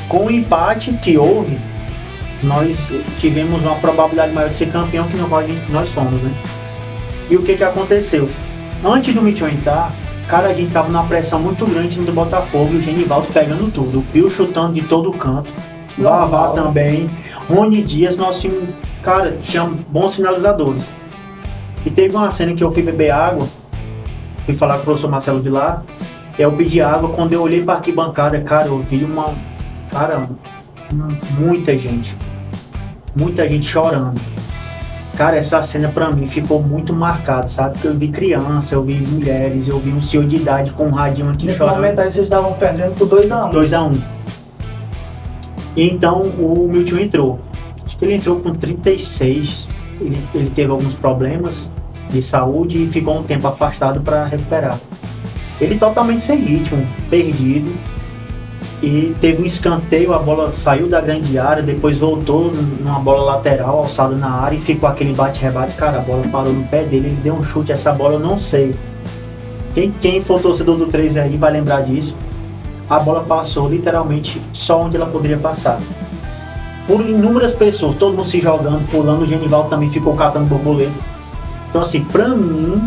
Com o empate que houve, nós tivemos uma probabilidade maior de ser campeão que nós fomos, né? E o que aconteceu? Antes do Mitchell entrar, cara, a gente tava numa pressão muito grande em cima do Botafogo e o Genivaldo pegando tudo. O Pio chutando de todo canto, Vavá também, Rony Dias, nosso time, cara, tinha bons finalizadores. E teve uma cena que eu fui beber água fui falar com o professor Marcelo Vilar, eu pedi água. Quando eu olhei para a arquibancada, cara, eu vi muita gente chorando. Cara, essa cena pra mim ficou muito marcada, sabe? Porque eu vi criança, eu vi mulheres, eu vi um senhor de idade com um radinho aqui Nesse chorando. momento aí vocês estavam perdendo por 2-1. 2-1. E então o meu tio entrou. Acho que ele entrou com 36. Ele teve alguns problemas de saúde e ficou um tempo afastado para recuperar. Ele totalmente sem ritmo, perdido. E teve um escanteio, a bola saiu da grande área, depois voltou numa bola lateral, alçada na área, e ficou aquele bate-rebate. Cara, a bola parou no pé dele, ele deu um chute, essa bola eu não sei. Quem for torcedor do 13 aí vai lembrar disso. A bola passou literalmente só onde ela poderia passar. Por inúmeras pessoas, todo mundo se jogando, pulando, o Genivaldo também ficou catando borboleta. Então assim, pra mim,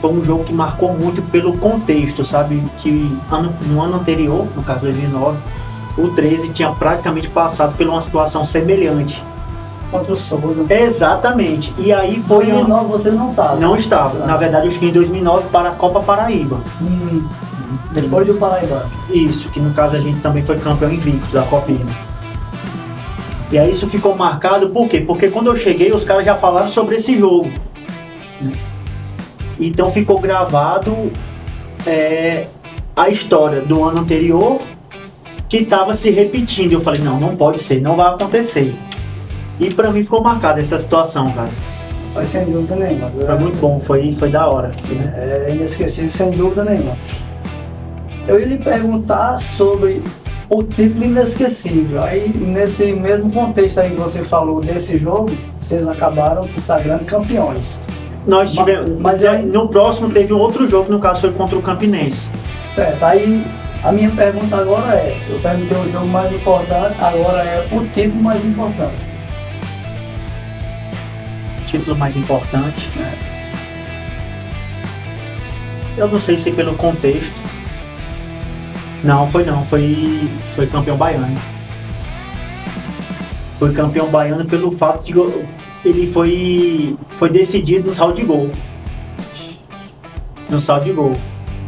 foi um jogo que marcou muito pelo contexto, sabe? Que no ano anterior, no caso 2009, o 13 tinha praticamente passado por uma situação semelhante. Contra o Souza. Exatamente. E aí Em foi... 2009 você não estava? Não estava. Na verdade, eu cheguei em 2009 para a Copa Paraíba. Depois do Paraíba. Isso, que no caso a gente também foi campeão invicto da Copinha. E aí isso ficou marcado, por quê? Porque quando eu cheguei, os caras já falaram sobre esse jogo. Então ficou gravado a história do ano anterior que estava se repetindo. Eu falei, não pode ser, não vai acontecer. E pra mim ficou marcada essa situação, cara. Foi sem dúvida nenhuma. Foi muito bom, foi da hora. É inesquecível, sem dúvida nenhuma. Eu ia lhe perguntar sobre o título inesquecível. Aí, nesse mesmo contexto aí que você falou desse jogo, vocês acabaram se sagrando campeões. Nós tivemos, mas aí, no próximo teve um outro jogo, no caso foi contra o Campinense. Certo, aí a minha pergunta agora eu perguntei o jogo mais importante, agora é o título mais importante. Título mais importante, eu não sei se pelo contexto. Foi campeão baiano. Foi campeão baiano pelo fato de ele foi decidido no saldo de gol.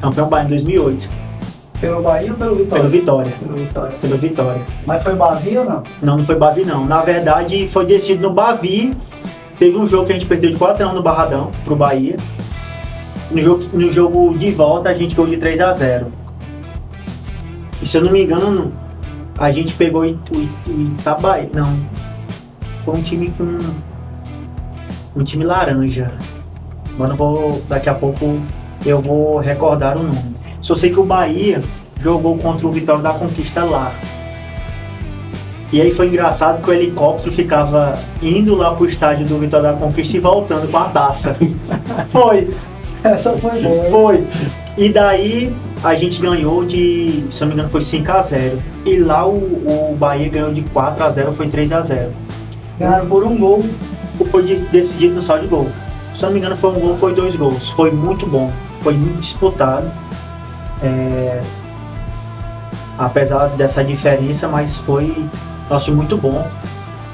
Campeão baiano em 2008. Pelo Bahia ou pelo Vitória? Pelo Vitória. Mas foi Bavi ou não? Não foi Bavi não. Na verdade foi decidido no Bavi. Teve um jogo que a gente perdeu de 4-1 no Barradão pro Bahia. No jogo de volta a gente ganhou de 3-0. E se eu não me engano, a gente pegou o Itabai. Não. Foi um time com... um time laranja. Agora daqui a pouco eu vou recordar o nome. Só sei que o Bahia jogou contra o Vitória da Conquista lá. E aí foi engraçado que o helicóptero ficava indo lá pro estádio do Vitória da Conquista e voltando com a taça. Foi. Essa foi boa. Foi. E daí a gente ganhou de, se eu não me engano, foi 5-0. E lá o Bahia ganhou de 4-0, foi 3-0. Ganharam por um gol. Foi decidido no saldo de gol. Se eu não me engano, foi um gol, foi 2 gols. Foi muito bom. Foi muito disputado. Apesar dessa diferença, mas foi muito bom.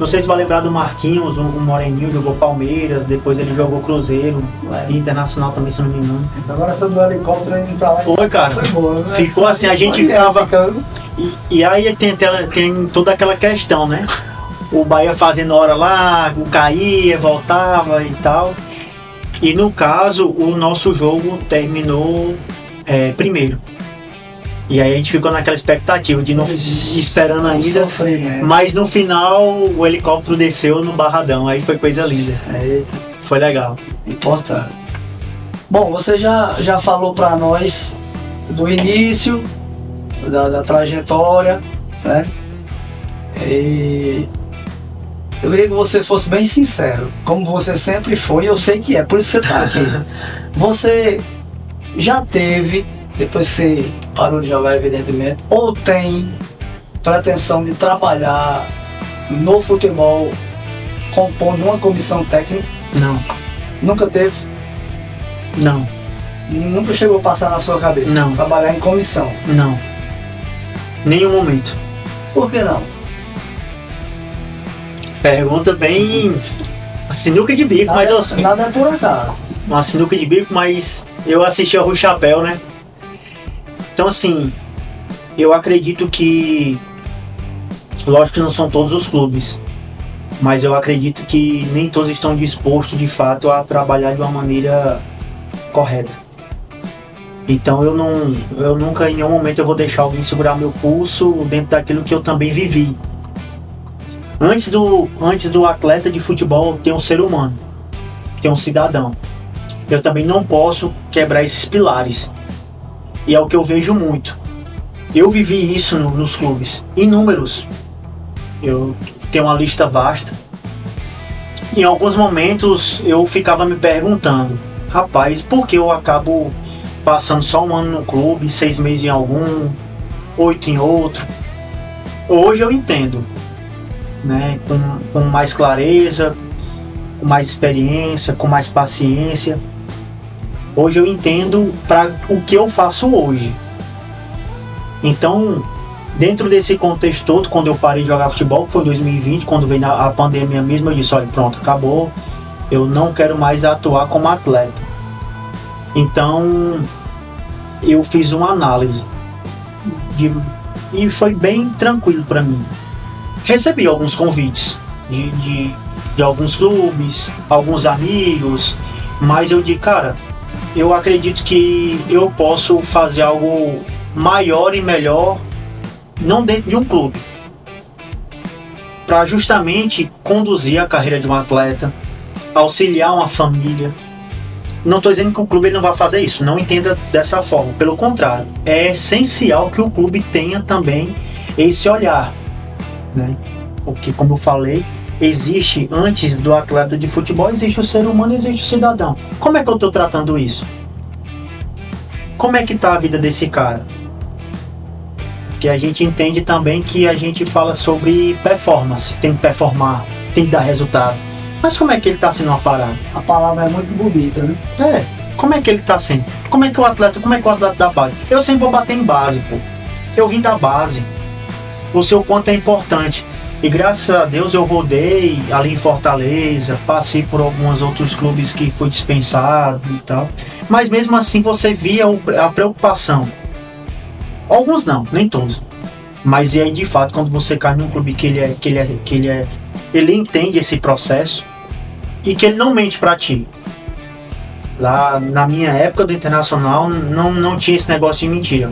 Não sei se vai lembrar do Marquinhos, o Moreninho jogou Palmeiras, depois ele jogou Cruzeiro, Internacional também, se não me engano. Agora essa do helicóptero indo pra lá. Foi, cara. Foi boa, né? Ficou assim, a gente ficava... E aí tem toda aquela questão, né? O Bahia fazendo hora lá, caía, voltava e tal. E no caso, o nosso jogo terminou primeiro. E aí a gente ficou naquela expectativa de não esperando ainda. Sofrer, né? Mas no final o helicóptero desceu no Barradão. Aí foi coisa linda. Eita. Foi legal. Importante. Bom, você já falou para nós do início, da trajetória, né? E eu queria que você fosse bem sincero, como você sempre foi, eu sei que é, por isso que você está aqui. Você já teve, depois que você parou de jogar, evidentemente, ou tem pretensão de trabalhar no futebol compondo uma comissão técnica? Não. Nunca teve? Não. Nunca chegou a passar na sua cabeça? Não. Trabalhar em comissão? Não. Nenhum momento. Por que não? Pergunta bem... sinuca de bico, mas... Nada é por acaso. Uma sinuca de bico, mas... Eu assisti ao Rui Chapéu, né? Então, assim, eu acredito que, lógico que não são todos os clubes, mas eu acredito que nem todos estão dispostos, de fato, a trabalhar de uma maneira correta. Então, eu nunca, em nenhum momento, eu vou deixar alguém segurar meu pulso dentro daquilo que eu também vivi. Antes do atleta de futebol, tem um ser humano, tem um cidadão. Eu também não posso quebrar esses pilares. E é o que eu vejo muito. Eu vivi isso nos clubes, inúmeros. Eu tenho uma lista vasta. Em alguns momentos eu ficava me perguntando, rapaz, por que eu acabo passando só um ano no clube, 6 meses em algum, 8 em outro? Hoje eu entendo, né, com mais clareza, com mais experiência, com mais paciência. Hoje eu entendo para o que eu faço hoje. Então, dentro desse contexto todo, quando eu parei de jogar futebol, que foi em 2020, quando veio a pandemia mesmo, eu disse, olha, pronto, acabou, eu não quero mais atuar como atleta. Então, eu fiz uma análise e foi bem tranquilo para mim. Recebi alguns convites de alguns clubes, alguns amigos, mas eu disse, cara, eu acredito que eu posso fazer algo maior e melhor, não dentro de um clube, para justamente conduzir a carreira de um atleta, auxiliar uma família. Não estou dizendo que o clube não vai fazer isso, não entenda dessa forma, pelo contrário, é essencial que o clube tenha também esse olhar, né? Porque, como eu falei, existe, antes do atleta de futebol, existe o ser humano, existe o cidadão. Como é que eu estou tratando isso? Como é que está a vida desse cara? Porque a gente entende também que a gente fala sobre performance, tem que performar, tem que dar resultado. Mas como é que ele está sendo aparado? A palavra é muito bonita, né? Como é que ele está sendo? Como é que o atleta da base? Eu sempre vou bater em base, pô. Eu vim da base. O seu quanto é importante. E graças a Deus eu rodei ali em Fortaleza, passei por alguns outros clubes que fui dispensado e tal. Mas mesmo assim você via a preocupação. Alguns não, nem todos. Mas e aí de fato quando você cai num clube que ele entende esse processo e que ele não mente pra ti. Lá na minha época do Internacional não tinha esse negócio de mentira.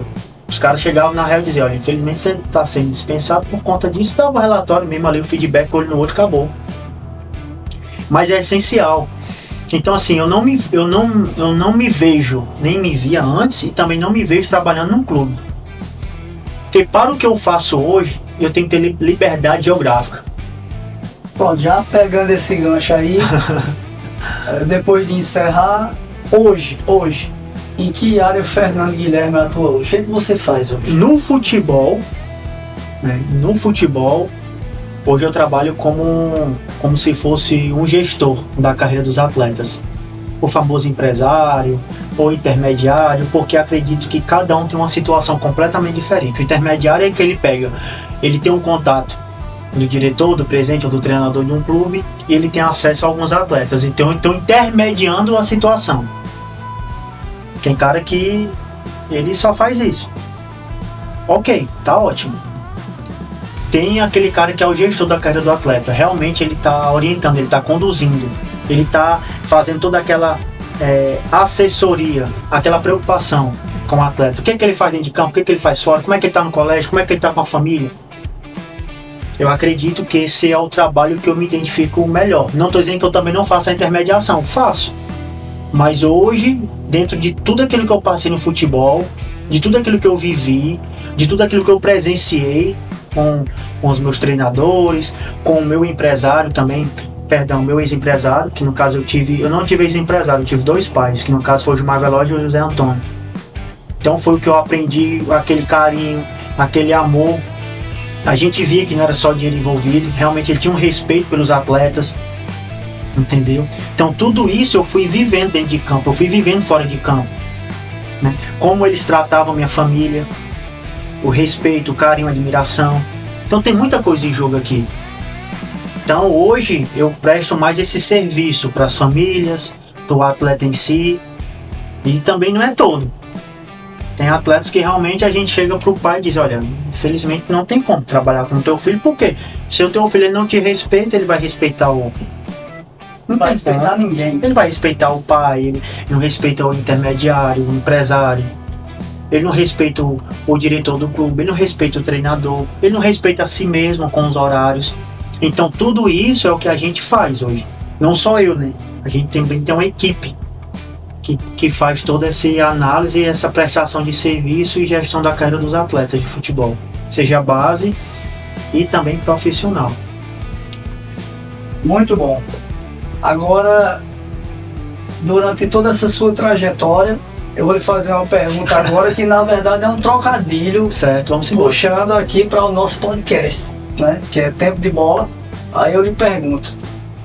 Os caras chegavam na real e diziam, olha, infelizmente você está sendo dispensado por conta disso, dava o relatório mesmo ali, o feedback, olho no outro, acabou. Mas é essencial. Então assim, eu não me vejo, nem me via antes e também não me vejo trabalhando num clube. Porque para o que eu faço hoje, eu tenho que ter liberdade geográfica. Pronto, já pegando esse gancho aí, depois de encerrar, hoje, em que área o Fernando Guilherme atua hoje? O que você faz hoje? No futebol, né? No futebol, hoje eu trabalho como se fosse um gestor da carreira dos atletas. O famoso empresário ou intermediário, porque acredito que cada um tem uma situação completamente diferente. O intermediário é que ele tem um contato do diretor, do presidente ou do treinador de um clube e ele tem acesso a alguns atletas. Então eu estou intermediando a situação. Tem cara que ele só faz isso. Ok, tá ótimo. Tem aquele cara que é o gestor da carreira do atleta. Realmente ele está orientando, ele está conduzindo, ele está fazendo toda aquela assessoria, aquela preocupação com o atleta. O que é que ele faz dentro de campo, o que é que ele faz fora, como é que ele está no colégio, como é que ele está com a família. Eu acredito que esse é o trabalho que eu me identifico melhor. Não estou dizendo que eu também não faço a intermediação, faço. Mas hoje, dentro de tudo aquilo que eu passei no futebol, de tudo aquilo que eu vivi, de tudo aquilo que eu presenciei com os meus treinadores, com o meu empresário também, meu ex-empresário, que no caso eu não tive ex-empresário, eu tive 2 pais, que no caso foi o Gilmar Veloz e o José Antônio. Então foi o que eu aprendi, aquele carinho, aquele amor. A gente via que não era só dinheiro envolvido, realmente ele tinha um respeito pelos atletas. Entendeu? Então tudo isso eu fui vivendo dentro de campo, eu fui vivendo fora de campo, né? Como eles tratavam minha família, o respeito, o carinho, a admiração. Então tem muita coisa em jogo aqui. Então hoje eu presto mais esse serviço para as famílias, para o atleta em si, E também não é todo. Tem atletas que realmente a gente chega pro pai e diz, olha, infelizmente não tem como trabalhar com o teu filho, porque se o teu filho ele não te respeita, ele vai respeitar o... Não vai respeitar ninguém. Ele vai respeitar o pai, ele não respeita o intermediário, o empresário. Ele não respeita o diretor do clube, ele não respeita o treinador, ele não respeita a si mesmo com os horários. Então tudo isso é o que a gente faz hoje. Não só eu, né? A gente também tem uma equipe que faz toda essa análise, essa prestação de serviço e gestão da carreira dos atletas de futebol. Seja base e também profissional. Muito bom. Agora, durante toda essa sua trajetória, eu vou lhe fazer uma pergunta agora que na verdade é um trocadilho. Certo, vamos embora. Puxando aqui para o nosso podcast, né? Que é Tempo de Bola. Aí eu lhe pergunto,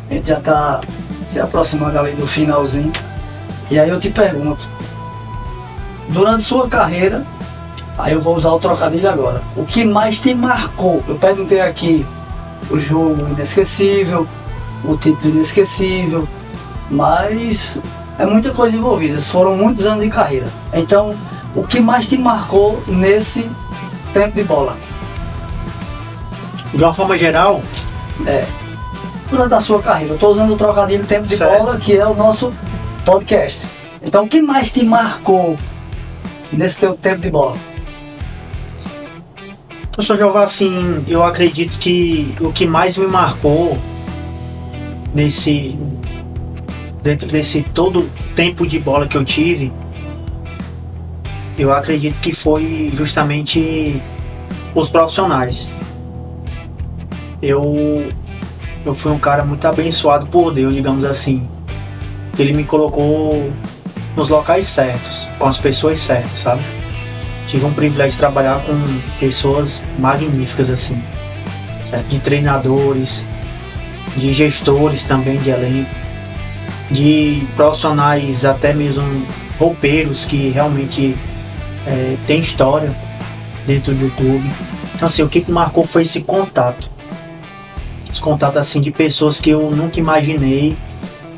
a gente já está se aproximando ali do finalzinho, e aí eu te pergunto, durante sua carreira, aí eu vou usar o trocadilho agora, o que mais te marcou? Eu perguntei aqui o jogo inesquecível, o título inesquecível, mas é muita coisa envolvida, foram muitos anos de carreira. Então, o que mais te marcou nesse tempo de bola? De uma forma geral, durante a sua carreira, eu estou usando o trocadilho tempo de certo. bola, que é o nosso podcast. Então, o que mais te marcou nesse teu tempo de bola? Professor Jeová, assim, eu acredito que o que mais me marcou dentro desse todo tempo de bola que eu tive, eu acredito que foi justamente os profissionais. Eu fui um cara muito abençoado por Deus, digamos assim. Ele me colocou nos locais certos, com as pessoas certas, sabe? Tive um privilégio de trabalhar com pessoas magníficas assim, certo? De treinadores, de gestores também de elenco, de profissionais até mesmo roupeiros que realmente têm história dentro do clube. Então assim, o que me marcou foi esse contato. Esse contato assim de pessoas que eu nunca imaginei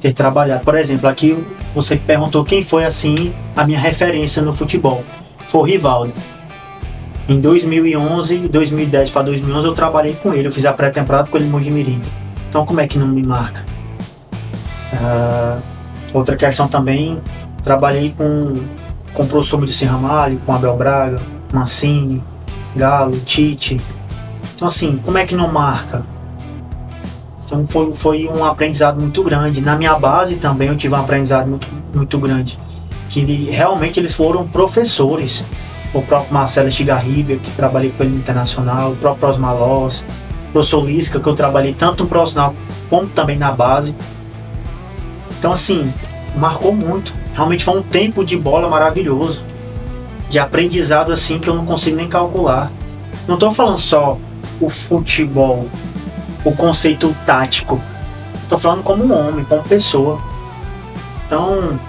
ter trabalhado. Por exemplo, aqui você perguntou quem foi assim a minha referência no futebol. Foi o Rivaldo. Em 2011, 2010 para 2011 eu trabalhei com ele, eu fiz a pré-temporada com ele em Mojimirim. Então como é que não me marca? Outra questão também, trabalhei com o professor Muricy Ramalho, com Abel Braga, Mancini, Galo, Tite. Então assim, como é que não marca? Então, foi um aprendizado muito grande. Na minha base também eu tive um aprendizado muito, muito grande. Que realmente eles foram professores. O próprio Marcelo Estigarribia, que trabalhei com ele no Internacional, o próprio Osmar Loss, o professor Lisca, que eu trabalhei tanto no profissional como também na base. Então assim, marcou muito. Realmente foi um tempo de bola maravilhoso. De aprendizado assim que eu não consigo nem calcular. Não estou falando só o futebol, o conceito tático. Estou falando como um homem, como pessoa. Então,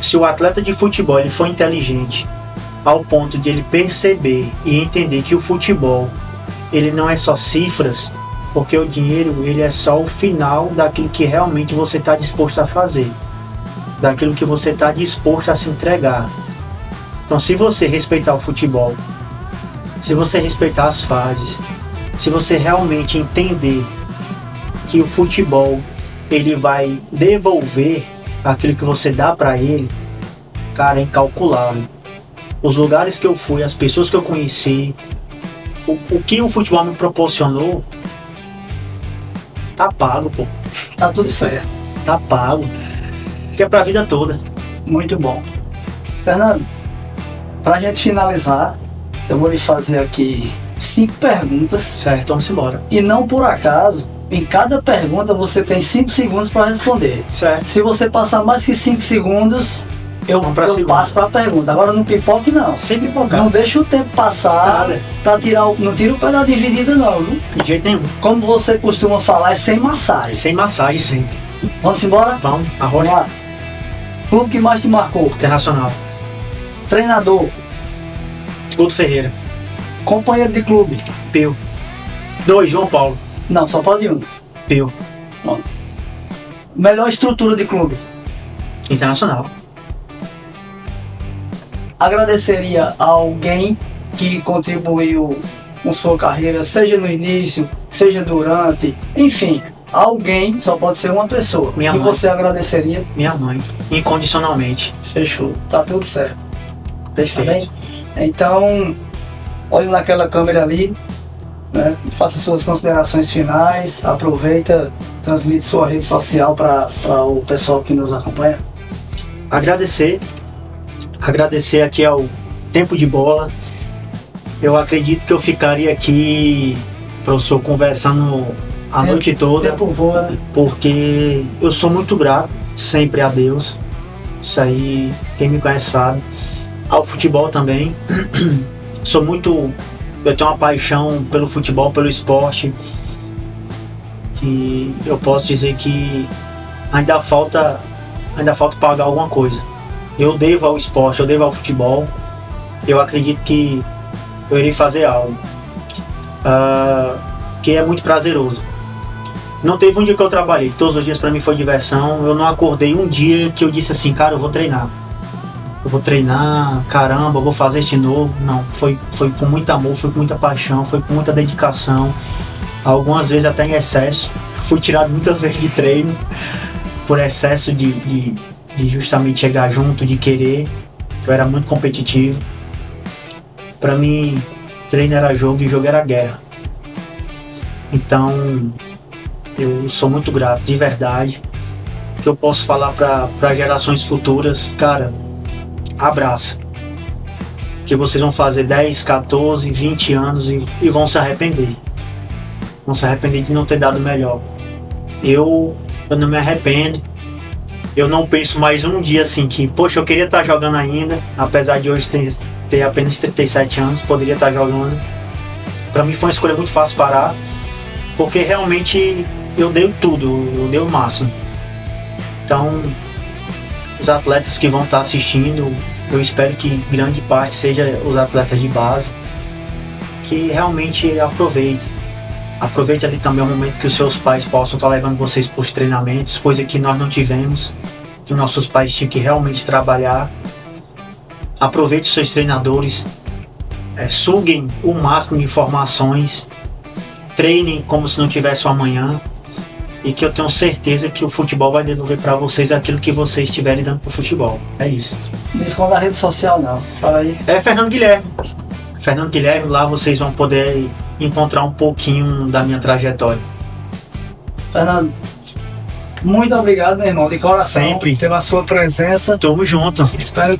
se o atleta de futebol ele for inteligente ao ponto de ele perceber e entender que o futebol ele não é só cifras, porque o dinheiro ele é só o final daquilo que realmente você está disposto a fazer, daquilo que você está disposto a se entregar. Então, se você respeitar o futebol, se você respeitar as fases, se você realmente entender que o futebol ele vai devolver aquilo que você dá para ele, cara, é incalculável. Os lugares que eu fui, as pessoas que eu conheci, o que o futebol me proporcionou, tá pago, pô. Tá tudo certo. Tá pago. Porque é pra vida toda. Muito bom. Fernando, pra gente finalizar, eu vou lhe fazer aqui 5 perguntas. Certo, vamos embora. E não por acaso, em cada pergunta você tem 5 segundos para responder. Certo. Se você passar mais que 5 segundos, eu passo para a pergunta. Agora no pipoque não. Sem pipocar. Não deixa o tempo passar para tirar não tira o pé da dividida não, viu? De jeito nenhum. Como você costuma falar, é sem massagem. Sem massagem sempre. Vamos embora? Vamos, Vamos lá. Clube que mais te marcou? Internacional. Treinador. Guto Ferreira. Companheiro de clube. Peu. 2, João Paulo. Não, só pode um. Peu. Não. Melhor estrutura de clube. Internacional. agradeceria a alguém que contribuiu com sua carreira, seja no início, seja durante, enfim, alguém, só pode ser uma pessoa. Minha e mãe. você agradeceria? Minha mãe, incondicionalmente. Fechou, tá tudo certo. Tá Perfeito. bem? Então, olhe naquela câmera ali, né? Faça suas considerações finais, aproveita, transmite sua rede social para o pessoal que nos acompanha. Agradecer aqui ao Tempo de Bola. Eu acredito que eu ficaria aqui, professor, conversando a noite toda, Tempo voa, né? porque eu sou muito grato sempre a Deus. Isso aí, quem me conhece sabe. Ao futebol também. Eu tenho uma paixão pelo futebol, pelo esporte, que eu posso dizer que ainda falta pagar alguma coisa. Eu devo ao esporte, eu devo ao futebol. Eu acredito que eu irei fazer algo que é muito prazeroso. Não teve um dia que eu trabalhei, todos os dias para mim foi diversão. Eu não acordei um dia que eu disse assim, cara, eu vou treinar, caramba, eu vou fazer este novo. Não, foi com muito amor, foi com muita paixão, foi com muita dedicação, algumas vezes até em excesso. Fui tirado muitas vezes de treino por excesso de justamente chegar junto, de querer. Eu era muito competitivo. Para mim, treino era jogo e jogo era guerra. Então, eu sou muito grato, de verdade. O que eu posso falar para gerações futuras, cara, abraça. Que vocês vão fazer 10, 14, 20 anos e vão se arrepender. Vão se arrepender de não ter dado melhor. Eu não me arrependo. Eu não penso mais um dia assim que, poxa, eu queria estar jogando ainda, apesar de hoje ter apenas 37 anos, poderia estar jogando. Para mim foi uma escolha muito fácil parar, porque realmente eu dei tudo, eu dei o máximo. Então, os atletas que vão estar assistindo, eu espero que grande parte seja os atletas de base, que realmente aproveite ali também o momento que os seus pais possam estar levando vocês para os treinamentos, coisa que nós não tivemos, que nossos pais tinham que realmente trabalhar. Aproveite os seus treinadores, suguem o máximo de informações, treinem como se não tivesse o amanhã, e que eu tenho certeza que o futebol vai devolver para vocês aquilo que vocês estiverem dando para o futebol. É isso. Não esconda a rede social não, fala aí. É Fernando Guilherme, lá vocês vão poder encontrar um pouquinho da minha trajetória. Fernando, muito obrigado, meu irmão, de coração, Sempre. pela sua presença. Tamo junto. Espero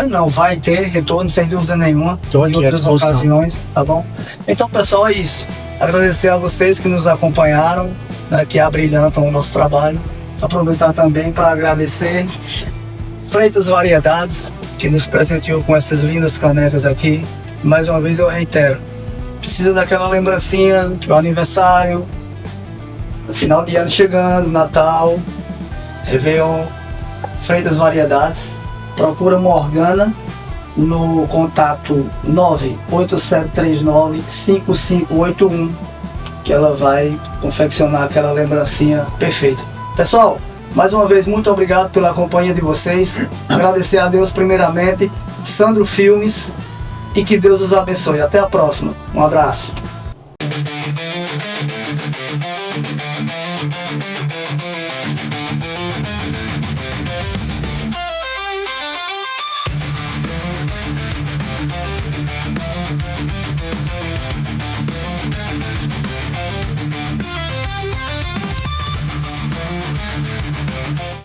não, vai ter retorno sem dúvida nenhuma. Tô aqui em outras à disposição. ocasiões, tá bom? Então, pessoal, é isso. Agradecer a vocês que nos acompanharam, né, que abrilhantam o nosso trabalho. Aproveitar também para agradecer Freitas Variedades, que nos presenteou com essas lindas canecas aqui. Mais uma vez eu reitero, precisa daquela lembrancinha do aniversário, final de ano chegando, Natal, Réveillon. Freitas Variedades, procura Morgana no contato 987395581, que ela vai confeccionar aquela lembrancinha perfeita. Pessoal, mais uma vez, muito obrigado pela companhia de vocês. Agradecer a Deus primeiramente, Sandro Filmes, e que Deus os abençoe. Até a próxima. Um abraço.